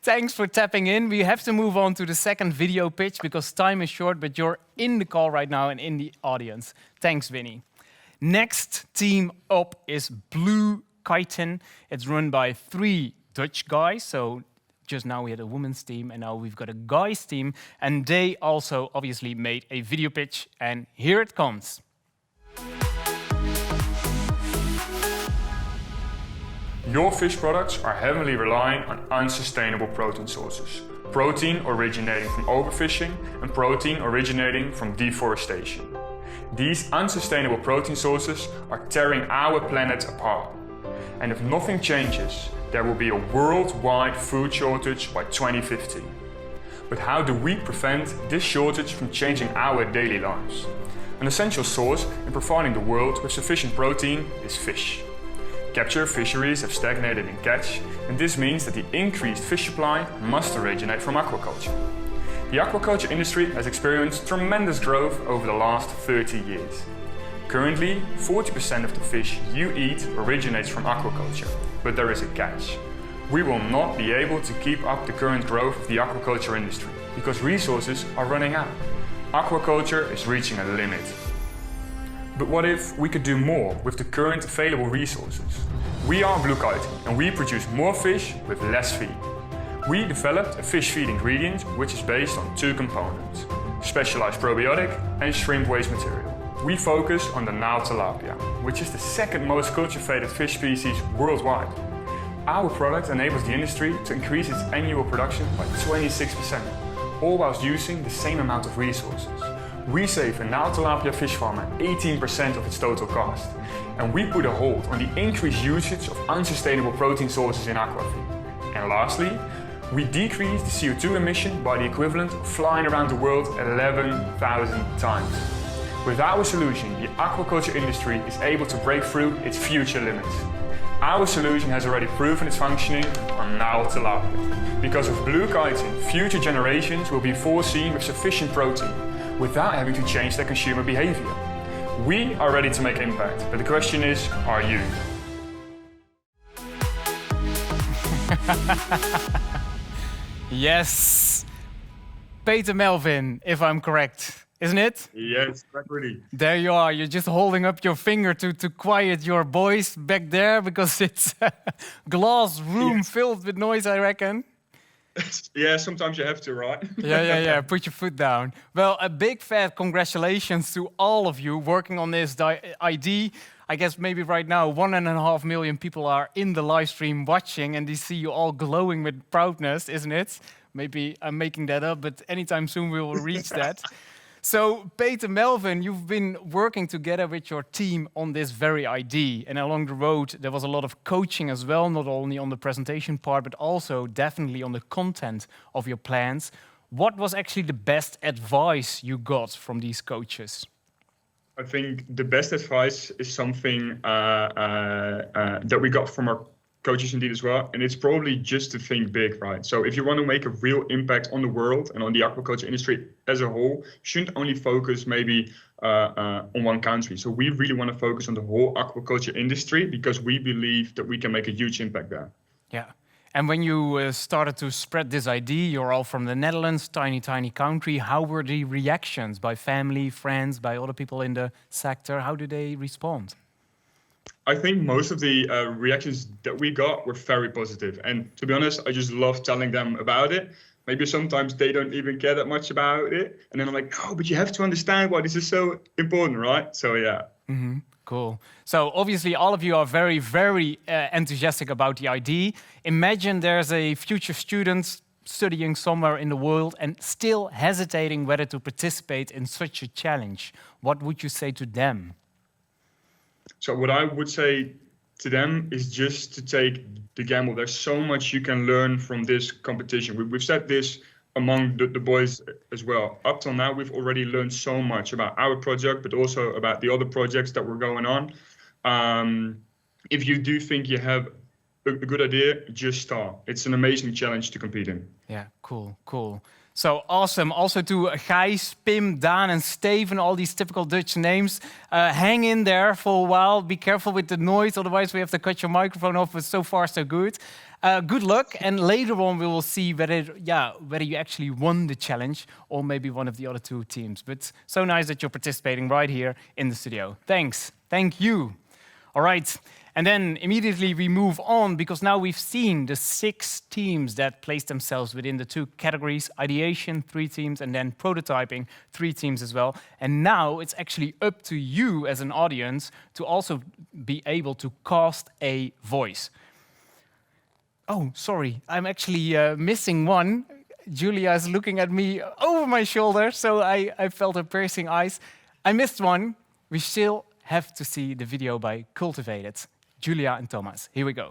Thanks for tapping in. We have to move on to the second video pitch because time is short, but you're in the call right now and in the audience. Thanks, Winnie. Next team up is Blue Kiten. It's run by 3 Dutch guys, so just now we had a women's team, and now we've got a guys team, and they also obviously made a video pitch, and here it comes. Your fish products are heavily relying on unsustainable protein sources. Protein originating from overfishing and protein originating from deforestation. These unsustainable protein sources are tearing our planet apart. And if nothing changes, there will be a worldwide food shortage by 2050. But how do we prevent this shortage from changing our daily lives? An essential source in providing the world with sufficient protein is fish. Capture fisheries have stagnated in catch, and this means that the increased fish supply must originate from aquaculture. The aquaculture industry has experienced tremendous growth over the last 30 years. Currently, 40% of the fish you eat originates from aquaculture, but there is a catch. We will not be able to keep up the current growth of the aquaculture industry because resources are running out. Aquaculture is reaching a limit. But what if we could do more with the current available resources? We are Blue Kite and we produce more fish with less feed. We developed a fish feed ingredient which is based on 2 components, specialized probiotic and shrimp waste material. We focus on the Nile tilapia, which is the second most cultivated fish species worldwide. Our product enables the industry to increase its annual production by 26%, all whilst using the same amount of resources. We save a Nile tilapia fish farmer 18% of its total cost. And we put a hold on the increased usage of unsustainable protein sources in aquafeed. And lastly, we decrease the CO2 emission by the equivalent of flying around the world 11,000 times. With our solution, the aquaculture industry is able to break through its future limits. Our solution has already proven its functioning on Nile tilapia. Because of Blue Kiten, future generations will be foreseen with sufficient protein, without having to change their consumer behavior. We are ready to make impact, but the question is, are you? Yes, Peter Melvin, if I'm correct, isn't it? Yes, ready. There you are. You're just holding up your finger to quiet your boys back there because it's a glass room filled with noise, I reckon. Yeah, sometimes you have to, right? Yeah. Put your foot down. Well, a big fat congratulations to all of you working on this ID. I guess maybe right now 1.5 million people are in the live stream watching and they see you all glowing with proudness, isn't it? Maybe I'm making that up, but anytime soon we will reach that. So, Peter Melvin, you've been working together with your team on this very ID, and along the road there was a lot of coaching as well, not only on the presentation part, but also definitely on the content of your plans. What was actually the best advice you got from these coaches? I think the best advice is something that we got from our coaches indeed as well, and it's probably just to think big, right? So if you want to make a real impact on the world and on the aquaculture industry as a whole, you shouldn't only focus maybe on one country. So we really want to focus on the whole aquaculture industry because we believe that we can make a huge impact there. Yeah, And when you started to spread this idea, you're all from the Netherlands, tiny, tiny country. How were the reactions by family, friends, by other people in the sector? How did they respond? I think most of the reactions that we got were very positive. And to be honest, I just love telling them about it. Maybe sometimes they don't even care that much about it. And then I'm like, no, but you have to understand why this is so important, right? So, yeah. Mm-hmm. Cool. So obviously all of you are very, very enthusiastic about the idea. Imagine there's a future student studying somewhere in the world and still hesitating whether to participate in such a challenge. What would you say to them? So what I would say to them is just to take the gamble. There's so much you can learn from this competition. We've said this among the boys as well. Up till now, we've already learned so much about our project, but also about the other projects that were going on. If you do think you have a good idea, just start. It's an amazing challenge to compete in. Yeah, cool, cool. So awesome. Also to Gijs, Pim, Daan and Steven, all these typical Dutch names. Hang in there for a while. Be careful with the noise, otherwise we have to cut your microphone off, but so far so good. Good luck, and later on we will see whether you actually won the challenge or maybe one of the other two teams. But so nice that you're participating right here in the studio. Thanks. Thank you. All right. And then immediately we move on, because now we've seen the 6 teams that place themselves within the 2 categories, ideation, 3 teams, and then prototyping, 3 teams as well. And now it's actually up to you as an audience to also be able to cast a voice. Oh, sorry, I'm actually missing one. Julia is looking at me over my shoulder, so I felt her piercing eyes. I missed one. We still have to see the video by Cultivated. Julia and Thomas, here we go.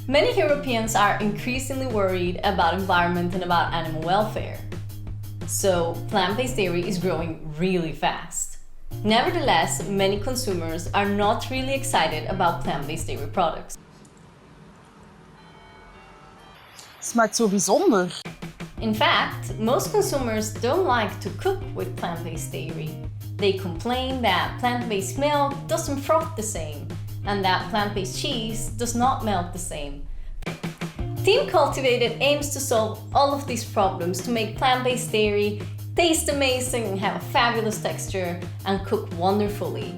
Many Europeans are increasingly worried about environment and about animal welfare. So plant-based dairy is growing really fast. Nevertheless, many consumers are not really excited about plant-based dairy products. Smaakt zo bijzonder. In fact, most consumers don't like to cook with plant-based dairy. They complain that plant-based milk doesn't froth the same, and that plant-based cheese does not melt the same. Team Cultivated aims to solve all of these problems to make plant-based dairy taste amazing and have a fabulous texture and cook wonderfully.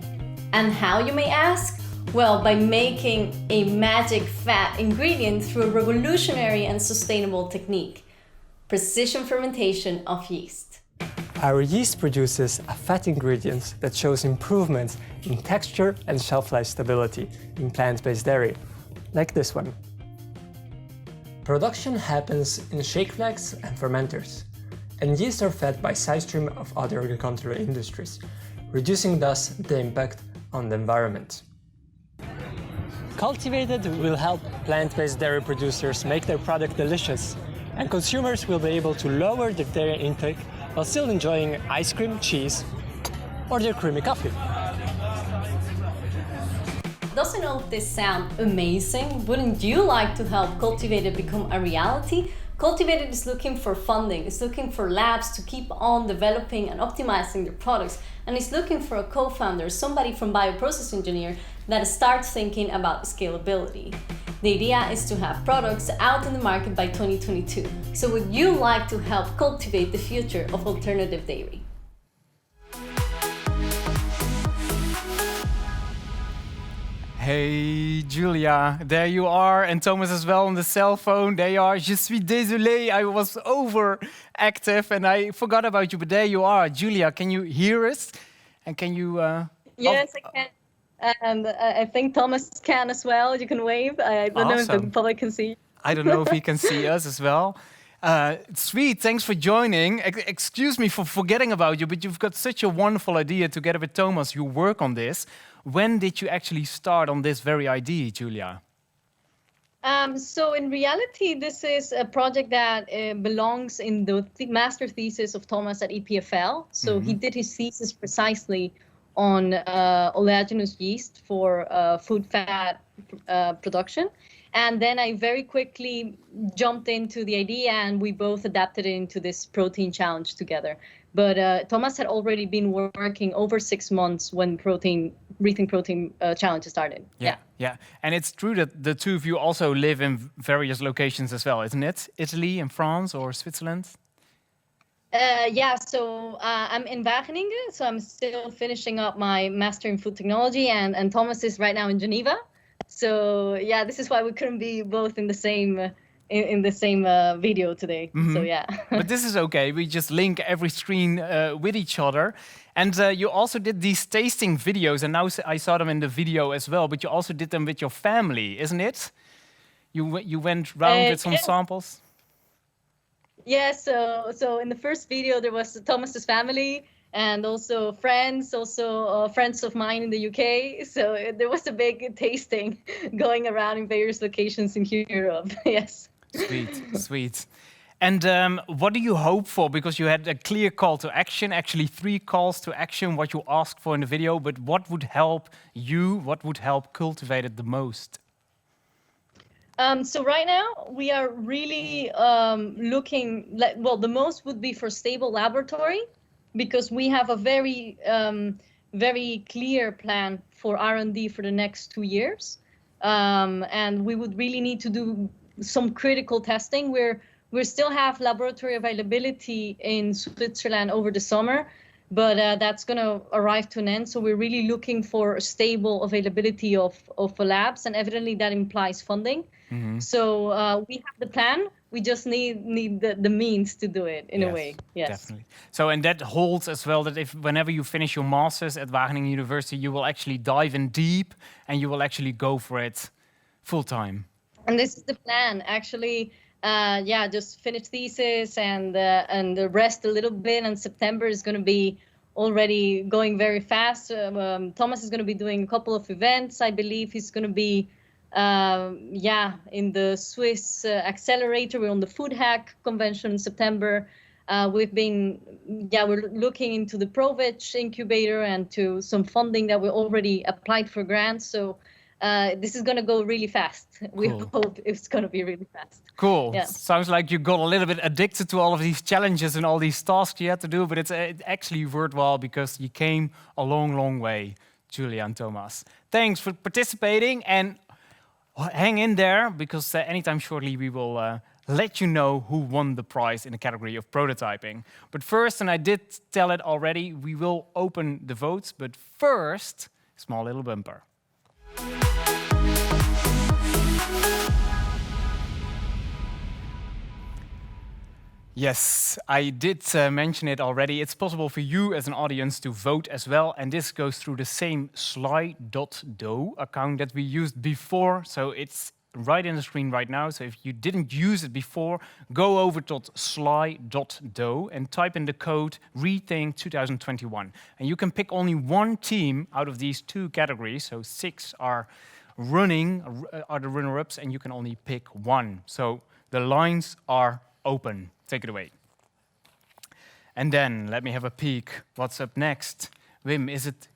And how, you may ask? Well, by making a magic fat ingredient through a revolutionary and sustainable technique. Precision fermentation of yeast. Our yeast produces a fat ingredient that shows improvements in texture and shelf life stability in plant-based dairy, like this one. Production happens in shake flags and fermenters, and yeast are fed by side stream of other agricultural industries, reducing thus the impact on the environment. Cultivated will help plant-based dairy producers make their product delicious, and consumers will be able to lower their dairy intake while still enjoying ice cream, cheese, or their creamy coffee. Doesn't all of this sound amazing? Wouldn't you like to help Cultivated become a reality? Cultivated is looking for funding, it's looking for labs to keep on developing and optimizing their products, and it's looking for a co-founder, somebody from bioprocess engineer that starts thinking about scalability. The idea is to have products out in the market by 2022. So would you like to help cultivate the future of alternative dairy? Hey Julia, there you are, and Thomas as well on the cell phone. There you are. Je suis désolé, I was overactive and I forgot about you, but there you are. Julia, can you hear us? And can you... Yes, I can. And I think Thomas can as well. You can wave. I don't know if the public can see. I don't know if he can see us as well. Sweet, thanks for joining. Excuse me for forgetting about you, but you've got such a wonderful idea together with Thomas. You work on this. When did you actually start on this very idea, Julia? So in reality, this is a project that belongs in the master thesis of Thomas at EPFL. So he did his thesis precisely on oleaginous yeast for food fat production. And then I very quickly jumped into the idea, and we both adapted it into this protein challenge together. But Thomas had already been working over 6 months when Rethink Protein Challenge started. Yeah. And it's true that the two of you also live in various locations as well, isn't it? Italy and France or Switzerland? So I'm in Wageningen, so I'm still finishing up my master in food technology, and Thomas is right now in Geneva. So yeah, this is why we couldn't be both in the same video today. So yeah. But this is okay. We just link every screen with each other. And you also did these tasting videos, and now I saw them in the video as well. But you also did them with your family, isn't it? You went round with some samples. Yeah. So in the first video there was Thomas's family. And also friends of mine in the UK. So there was a big tasting going around in various locations in Europe. Yes. Sweet. And what do you hope for? Because you had a clear call to action, actually 3 calls to action, what you asked for in the video. But what would help you? What would help cultivate it the most? So right now we are really looking, the most would be for stable laboratory, because we have a very clear plan for R&D for the next 2 years. And we would really need to do some critical testing where we still have laboratory availability in Switzerland over the summer, but that's going to arrive to an end. So we're really looking for a stable availability of labs, and evidently that implies funding. So we have the plan. We just need the means to do it in a way. Yes, definitely. So, and that holds as well that whenever you finish your masters at Wageningen University, you will actually dive in deep and you will actually go for it full time. And this is the plan, actually. Just finish thesis and rest a little bit. And September is going to be already going very fast. Thomas is going to be doing a couple of events. I believe he's going to be in the Swiss accelerator. We're on the Food Hack convention in September. We're looking into the ProVeg incubator and to some funding that we already applied for grants. So this is going to go really fast. We hope it's going to be really fast. Cool. Yeah. Sounds like you got a little bit addicted to all of these challenges and all these tasks you had to do, but it's actually worthwhile because you came a long way, Julia and Thomas. Thanks for participating, and hang in there, because anytime shortly we will let you know who won the prize in the category of prototyping. But first, and I did tell it already, we will open the votes, but first, small little bumper. Yes, I did mention it already. It's possible for you as an audience to vote as well, and this goes through the same sly.do account that we used before, so it's right in the screen right now. So if you didn't use it before, go over to sly.do and type in the code Rethink 2021. And you can pick only one team out of these 2 categories, so 6 are the runner-ups, and you can only pick one. So the lines are open. Take it away. And then let me have a peek. What's up next? Wim, is it?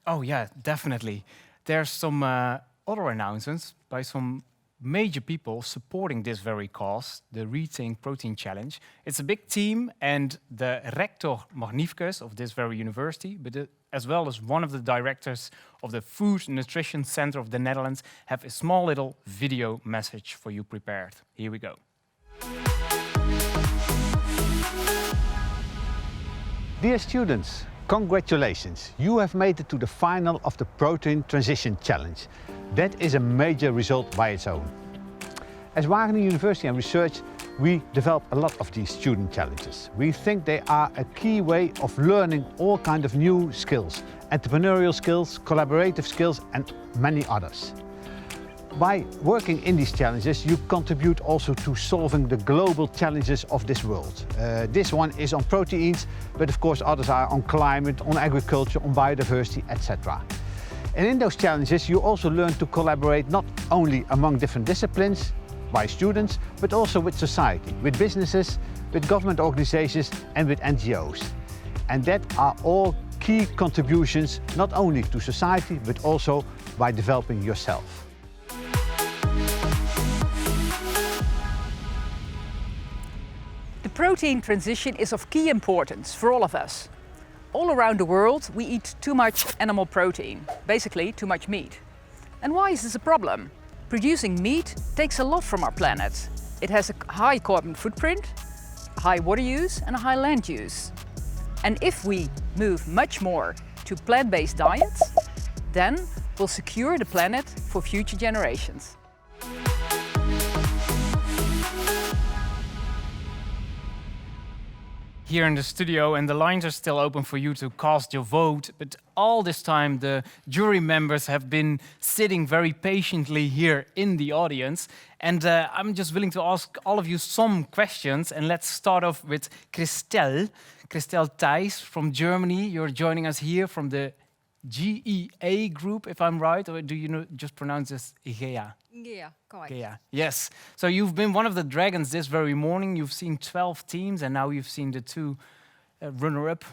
Oh yeah, definitely. There's some other announcements by some major people supporting this very cause, the Rethink Protein Challenge. It's a big team, and the rector magnificus of this very university, but as well as one of the directors of the Food Nutrition Center of the Netherlands, have a small little video message for you prepared. Here we go. Dear students, congratulations. You have made it to the final of the Protein Transition Challenge. That is a major result by its own. As Wageningen University and Research, we develop a lot of these student challenges. We think they are a key way of learning all kinds of new skills, entrepreneurial skills, collaborative skills, and many others. By working in these challenges, you contribute also to solving the global challenges of this world. This one is on proteins, but of course others are on climate, on agriculture, on biodiversity, etc. And in those challenges, you also learn to collaborate not only among different disciplines, by students, but also with society, with businesses, with government organizations, and with NGOs. And that are all key contributions, not only to society, but also by developing yourself. protein transition is of key importance for all of us. All around the world, we eat too much animal protein, basically too much meat. And why is this a problem? Producing meat takes a lot from our planet. It has a high carbon footprint, a high water use and a high land use. And if we move much more to plant-based diets, then we'll secure the planet for future generations. Here in the studio, and the lines are still open for you to cast your vote, but all this time the jury members have been sitting very patiently here in the audience, and I'm just willing to ask all of you some questions, and let's start off with Christelle Thijs from Germany. You're joining us here from the GEA group, if I'm right, or do you just pronounce this GEA? Yeah, correct. Yeah. Yes. So you've been one of the dragons this very morning. You've seen 12 teams, and now you've seen the two runner-up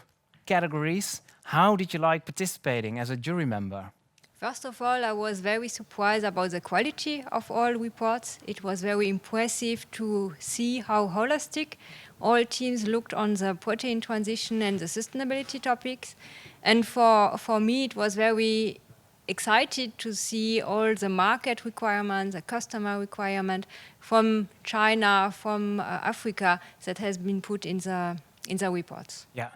categories. How did you like participating as a jury member? First of all, I was very surprised about the quality of all reports. It was very impressive to see how holistic all teams looked on the protein transition and the sustainability topics. And for me, it was very excited to see all the market requirements, the customer requirement from China, from Africa that has been put in the reports. Yeah.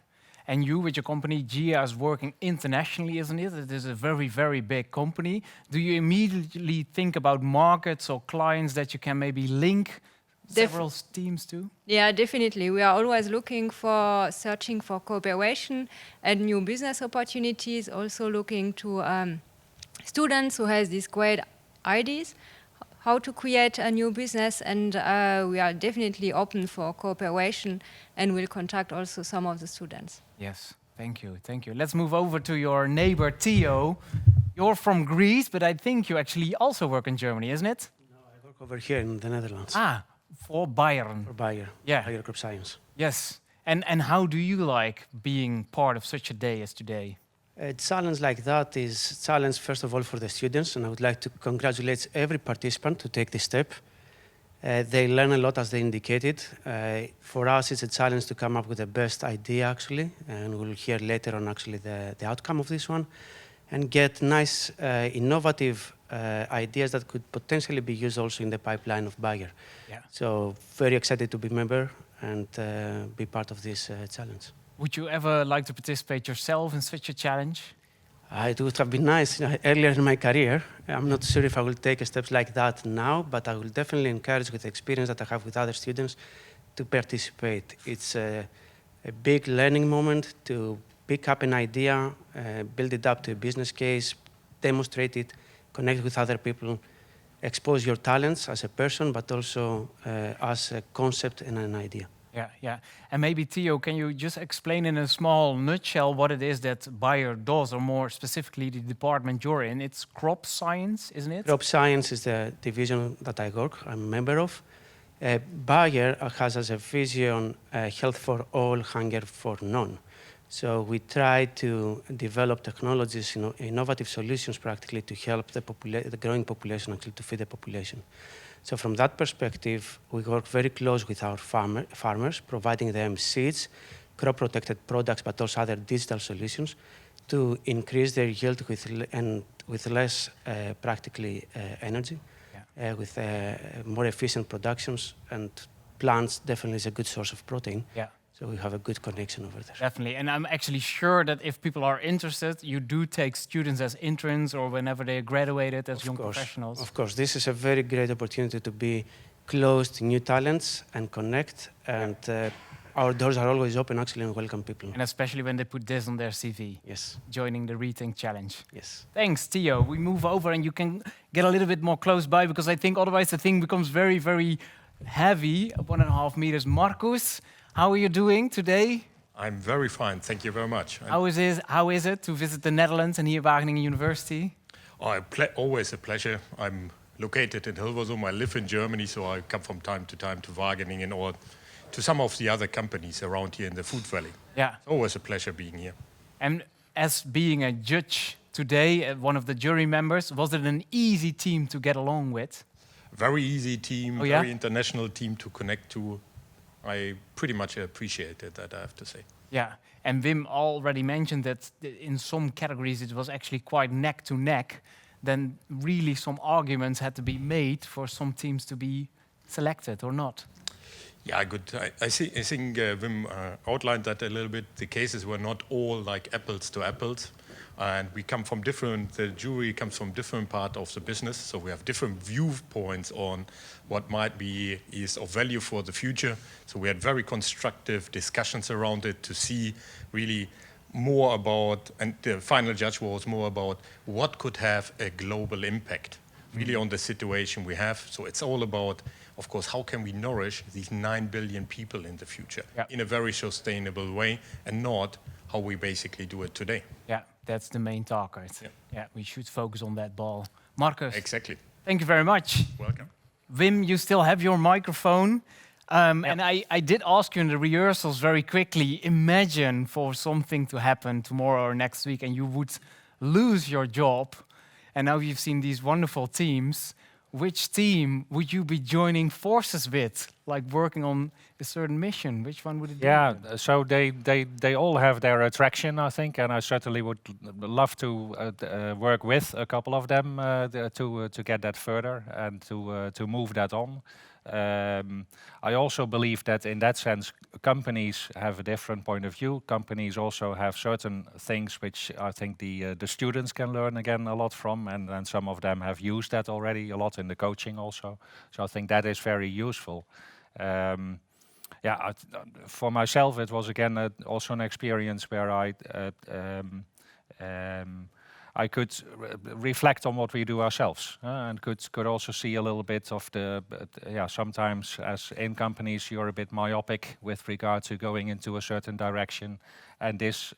And you, with your company, GEA, is working internationally, isn't it? It is a very, very big company. Do you immediately think about markets or clients that you can maybe link several teams to? Yeah, definitely. We are always searching for cooperation and new business opportunities, also looking to students who has these great ideas, how to create a new business, and we are definitely open for cooperation and will contact also some of the students. Yes, thank you, thank you. Let's move over to your neighbor, Theo. You're from Greece, but I think you actually also work in Germany, isn't it? No, I work over here in the Netherlands. Ah, for Bayern. For Bayer. Yeah. Bayer Group Science. Yes. And how do you like being part of such a day as today? A challenge like that is a challenge, first of all, for the students, and I would like to congratulate every participant to take this step. They learn a lot, as they indicated. For us, it's a challenge to come up with the best idea, actually, and we'll hear later on, actually, the outcome of this one, and get nice, innovative ideas that could potentially be used also in the pipeline of Bayer. Yeah. So, very excited to be a member and be part of this challenge. Would you ever like to participate yourself in such a challenge? It would have been nice earlier in my career. I'm not sure if I will take steps like that now, but I will definitely encourage, with the experience that I have with other students, to participate. It's a big learning moment to pick up an idea, build it up to a business case, demonstrate it, connect with other people, expose your talents as a person, but also as a concept and an idea. Yeah, yeah. And maybe, Theo, can you just explain in a small nutshell what it is that Bayer does, or more specifically the department you're in? It's crop science, isn't it? Crop science is the division that I'm a member of. Bayer has as a vision health for all, hunger for none. So we try to develop technologies, innovative solutions practically to help the growing population, actually to feed the population. So from that perspective, we work very close with our farmers, providing them seeds, crop-protected products, but also other digital solutions to increase their yield with less practically energy, with more efficient productions, and plants definitely is a good source of protein. Yeah. So we have a good connection over there. Definitely, and I'm actually sure that if people are interested, you do take students as interns or whenever they graduated as young professionals. Of course, this is a very great opportunity to be close to new talents and connect, and our doors are always open, actually, and welcome people. And especially when they put this on their CV. Yes. Joining the Rethink Challenge. Yes. Thanks, Theo. We move over and you can get a little bit more close by, because I think otherwise the thing becomes very, very heavy, 1.5 meters. Marcus, how are you doing today? I'm very fine, thank you very much. How is it to visit the Netherlands and here Wageningen University? Always a pleasure. I'm located in Hilversum. I live in Germany, so I come from time to Wageningen or to some of the other companies around here in the Food Valley. Yeah. It's always a pleasure being here. And as being a judge today, one of the jury members, was it an easy team to get along with? Very easy team, very international team to connect to. I pretty much appreciated that, I have to say. Yeah, and Wim already mentioned that in some categories it was actually quite neck to neck. Then really some arguments had to be made for some teams to be selected or not. Yeah, good. I think Wim outlined that a little bit. The cases were not all like apples to apples. And we come from the jury comes from different part of the business. So we have different viewpoints on what might be is of value for the future. So we had very constructive discussions around it to see really more about, and the final judge was more about what could have a global impact really on the situation we have. So it's all about, of course, how can we nourish these 9 billion people in the future in a very sustainable way, and not how we basically do it today. Yeah, that's the main target. Yeah, we should focus on that ball. Marcus. Exactly. Thank you very much. Welcome. Wim, you still have your microphone. And I did ask you in the rehearsals very quickly, imagine for something to happen tomorrow or next week and you would lose your job. And now you've seen these wonderful teams. Which team would you be joining forces with, like working on a certain mission? Which one would it be? Yeah, so they all have their attraction, I think, and I certainly would love to work with a couple of them to get that further and to move that on. I also believe that in that sense, companies have a different point of view. Companies also have certain things which I think the students can learn again a lot from, and some of them have used that already a lot in the coaching also. So I think that is very useful. For myself, it was again also an experience where I could reflect on what we do ourselves and could also see a little bit of sometimes as in companies you're a bit myopic with regard to going into a certain direction, and this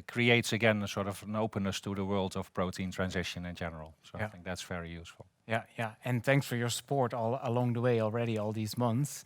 creates again a sort of an openness to the world of protein transition in general. So I think that's very useful. Yeah, and thanks for your support all along the way already all these months.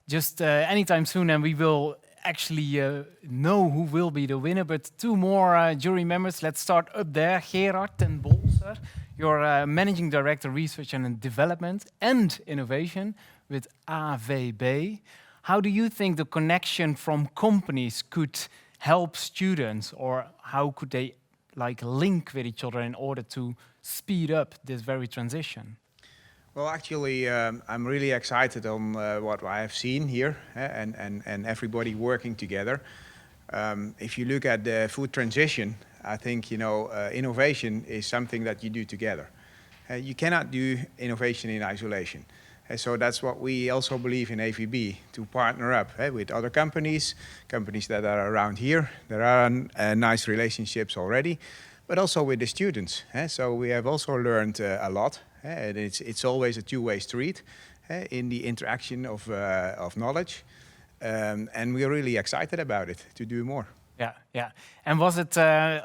Just anytime soon, and we will actually know who will be the winner, but two more jury members. Let's start up there. Gerard ten Bolser, you're Managing Director, Research and Development and Innovation with AVB. How do you think the connection from companies could help students, or how could they link with each other in order to speed up this very transition? Well, actually, I'm really excited on what I have seen here and everybody working together. If you look at the food transition, I think, innovation is something that you do together. You cannot do innovation in isolation. So that's what we also believe in AVB, to partner up with other companies that are around here. There are nice relationships already, but also with the students. So we have also learned a lot. And it's always a two-way street in the interaction of knowledge. And we're really excited about it, to do more. Yeah. And was it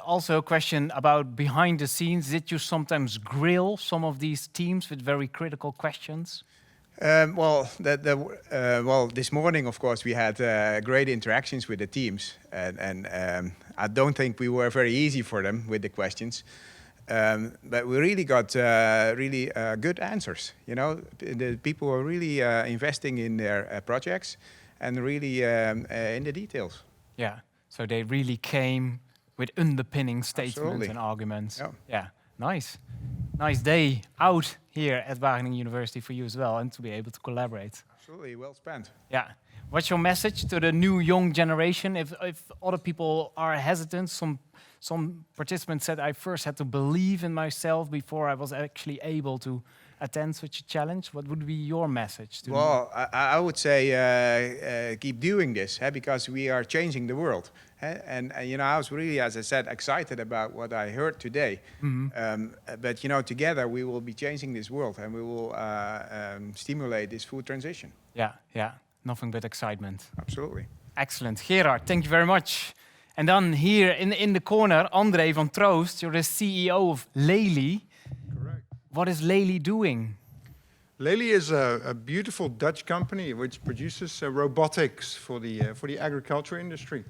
also a question about behind the scenes? Did you sometimes grill some of these teams with very critical questions? Well, this morning, of course, we had great interactions with the teams. And I don't think we were very easy for them with the questions. But we really got good answers. The people were really investing in their projects and really in the details. Yeah, so they really came with underpinning statements Absolutely. And arguments. Yeah, nice day out here at Wageningen University for you as well, and to be able to collaborate. Absolutely, well spent. Yeah. What's your message to the new young generation? If other people are hesitant, some participants said I first had to believe in myself before I was actually able to attend such a challenge. What would be your message to them? Well, I would say keep doing this because we are changing the world. And I was really, as I said, excited about what I heard today. Mm-hmm. But together we will be changing this world, and we will stimulate this food transition. Yeah, nothing but excitement. Absolutely. Excellent. Gerard, thank you very much. And then here in the corner, André van Troost, you're the CEO of Lely. Correct. What is Lely doing? Lely is a beautiful Dutch company which produces robotics for the agriculture industry.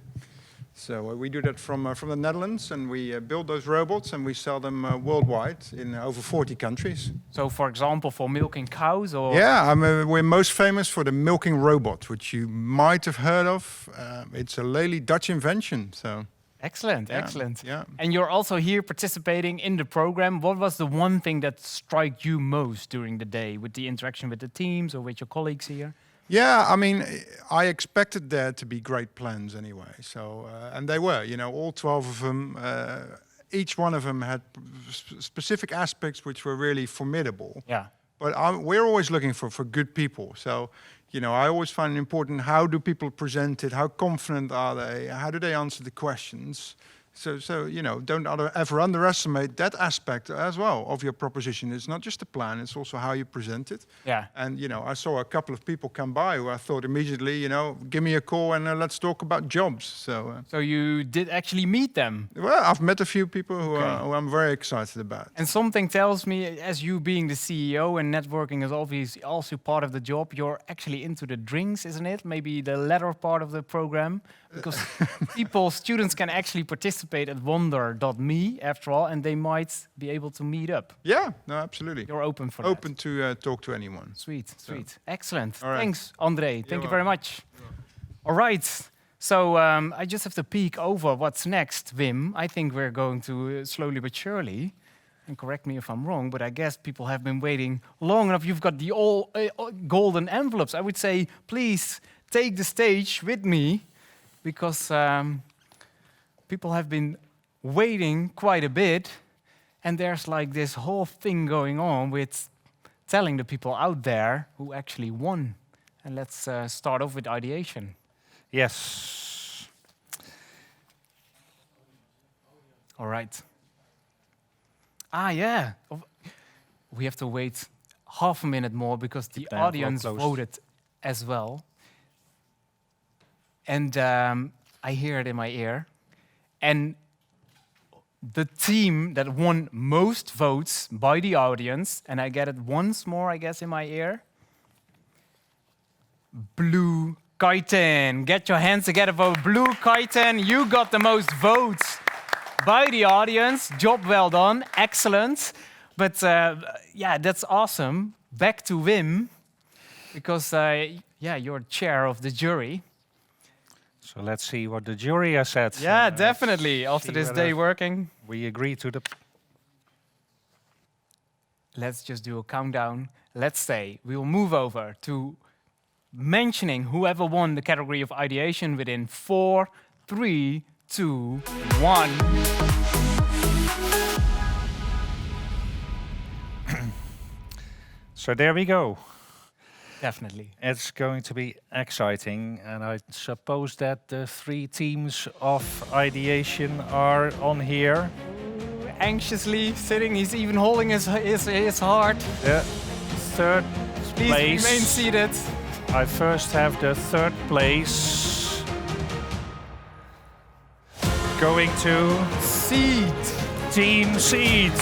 So we do that from the Netherlands, and we build those robots and we sell them worldwide in over 40 countries. So, for example, for milking cows, or Yeah, we're most famous for the milking robot, which you might have heard of. It's a Lely Dutch invention. So. Excellent, Yeah, excellent. yeah. And you're also here participating in the program. What was the one thing that struck you most during the day with the interaction with the teams or with your colleagues here? Yeah, I mean, I expected there to be great plans anyway. So, and they were, all 12 of them. Each one of them had specific aspects which were really formidable. Yeah. But we're always looking for good people. So, I always find it important, how do people present it? How confident are they? How do they answer the questions? So don't ever underestimate that aspect as well of your proposition. It's not just a plan, it's also how you present it. Yeah. And, I saw a couple of people come by who I thought immediately, give me a call and let's talk about jobs. So you did actually meet them? Well, I've met a few people who I'm very excited about. And something tells me, as you being the CEO and networking is obviously also part of the job, you're actually into the drinks, isn't it? Maybe the latter part of the program. Because students can actually participate at wonder.me after all, and they might be able to meet up. Yeah, no, absolutely. You're open for open to talk to anyone. Sweet. Excellent. All right. Thanks, André. Thank you very much. All right. So I just have to peek over what's next, Wim. I think we're going to slowly but surely, and correct me if I'm wrong, but I guess people have been waiting long enough. You've got the all golden envelopes. I would say, please take the stage with me, because people have been waiting quite a bit, and there's like this whole thing going on with telling the people out there who actually won. And let's start off with ideation. Yes. All right. Yeah. We have to wait half a minute more because the audience voted as well. And I hear it in my ear. And the team that won most votes by the audience, and I get it once more, I guess, in my ear. Blue Kiten. Get your hands together for Blue Kiten. You got the most votes by the audience. Job well done. Excellent. But that's awesome. Back to Wim, because you're chair of the jury. So let's see what the jury has said. Yeah, definitely. After this day working, we agree to the. Let's just do a countdown. Let's say we will move over to mentioning whoever won the category of ideation within 4, 3, 2, 1. So there we go. Definitely. It's going to be exciting, and I suppose that the 3 teams of ideation are on here. Anxiously sitting, he's even holding his heart. The third Please place. remain seated. I first have the 3rd place going to Seed. Team Seed.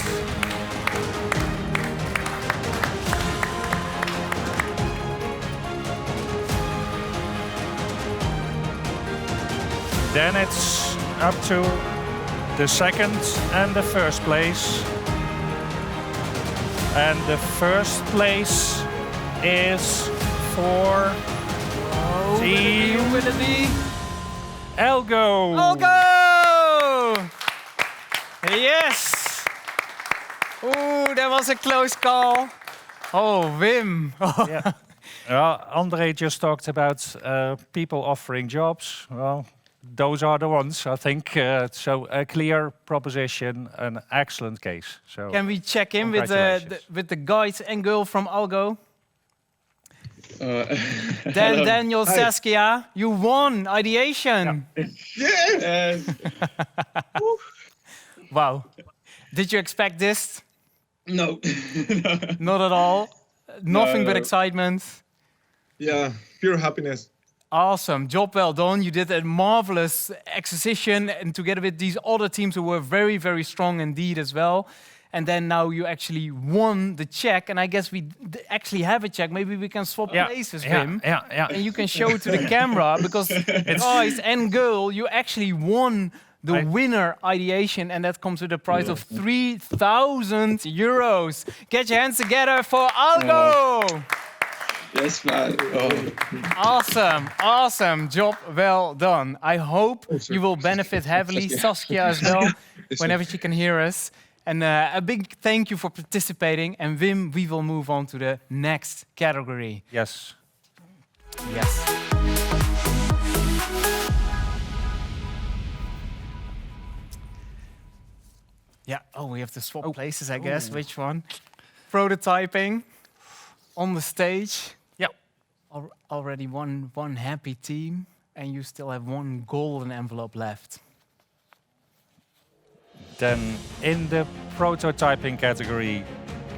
Then it's up to the 2nd and the 1st place. And the 1st place is for Team Will it be? Elgo. Elgo! Yes! Ooh, that was a close call. Oh, Wim. Yeah. André just talked about people offering jobs. Well, those are the ones, I think. So a clear proposition, an excellent case. So can we check in with the guys and girl from Algo? Daniel, Hi. Saskia, you won ideation. Yes! Wow. Did you expect this? No. Not at all. Nothing but No. excitement. Yeah, pure happiness. Awesome. Job well done. You did a marvelous exercition, and together with these other teams who were very, very strong indeed as well. and then now you actually won the check. And I guess we actually have a check. Maybe we can swap places, Wim. Yeah. And you can show it to the camera, because guys and girl, you actually won the winner ideation, and that comes with a prize of 3,000 euros. Get your hands together for Algo! Yes, man. Awesome job, well done. I hope you will benefit heavily, Saskia as well, whenever she can hear us. And a big thank you for participating. And Wim, we will move on to the next category. Yes. Yeah, we have to swap places, I guess. Which one? Prototyping on the stage. Yep. Already one happy team, and you still have one golden envelope left. Then in the prototyping category,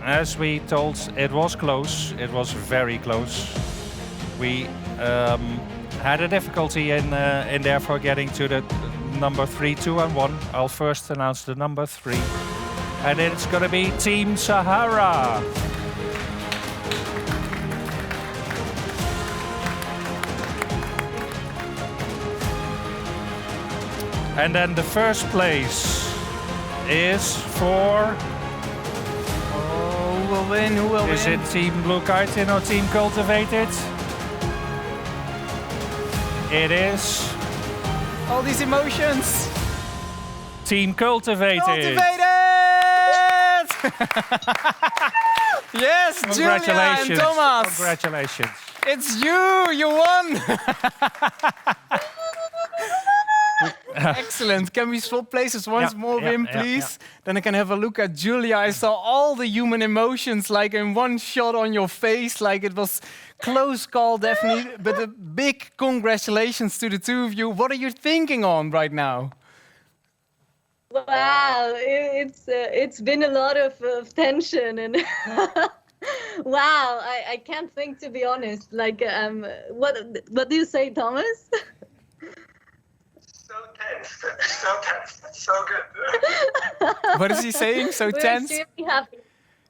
as we told, it was close. It was very close. We had a difficulty in therefore getting to the number 3, 2, and 1. I'll first announce the number 3, and it's going to be Team Sahara. And then the first place is for... Who will win? Is it Team Blue Kite or Team Cultivated? It is... All these emotions. Team Cultivated! Yes, Julia and Thomas! Congratulations. It's you won! Excellent. Can we swap places once more, Wim, please? Then I can have a look at Julia. I saw all the human emotions like in one shot on your face, like it was close call, definitely. But a big congratulations to the two of you. What are you thinking on right now? Wow, it's been a lot of tension and wow, I can't think, to be honest. Like, what do you say, Thomas? So good. What is he saying? So tense? We're extremely happy.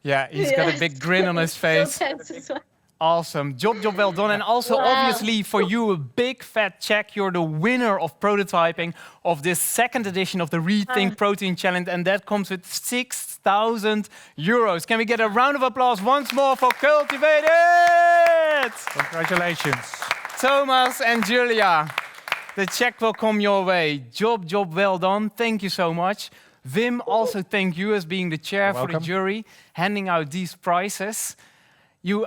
Yeah, he's got a big grin on his face. So tense as well. Awesome. Job well done. And also, obviously, for you, a big fat check. You're the winner of prototyping of this second edition of the Rethink Protein Challenge, and that comes with 6,000 euros. Can we get a round of applause once more for Cultivated? Congratulations. Thomas and Julia. The check will come your way. Job well done. Thank you so much. Wim, also thank you as being the chair for the jury, handing out these prizes.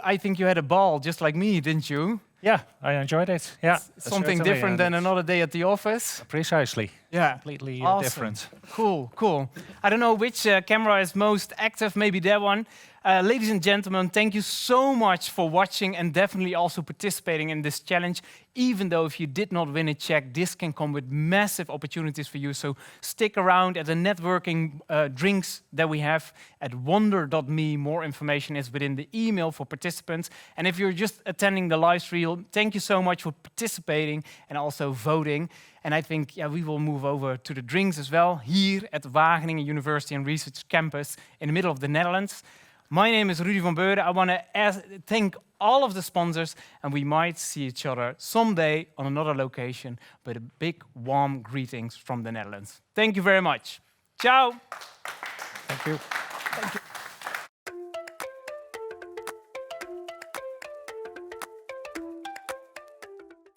I think you had a ball just like me, didn't you? Yeah, I enjoyed it. Yeah, something different than another day at the office. Precisely. Yeah, completely different. Cool. I don't know which camera is most active. Maybe that one. Ladies and gentlemen, thank you so much for watching and definitely also participating in this challenge. Even though if you did not win a check, this can come with massive opportunities for you. So stick around at the networking drinks that we have at wonder.me. More information is within the email for participants. And if you're just attending the live stream, thank you so much for participating and also voting. And I think we will move over to the drinks as well, here at the Wageningen University and Research Campus in the middle of the Netherlands. My name is Rudy van Beurden. I want to thank all of the sponsors, and we might see each other someday on another location, but a big warm greetings from the Netherlands. Thank you very much. Ciao. Thank you. Thank you.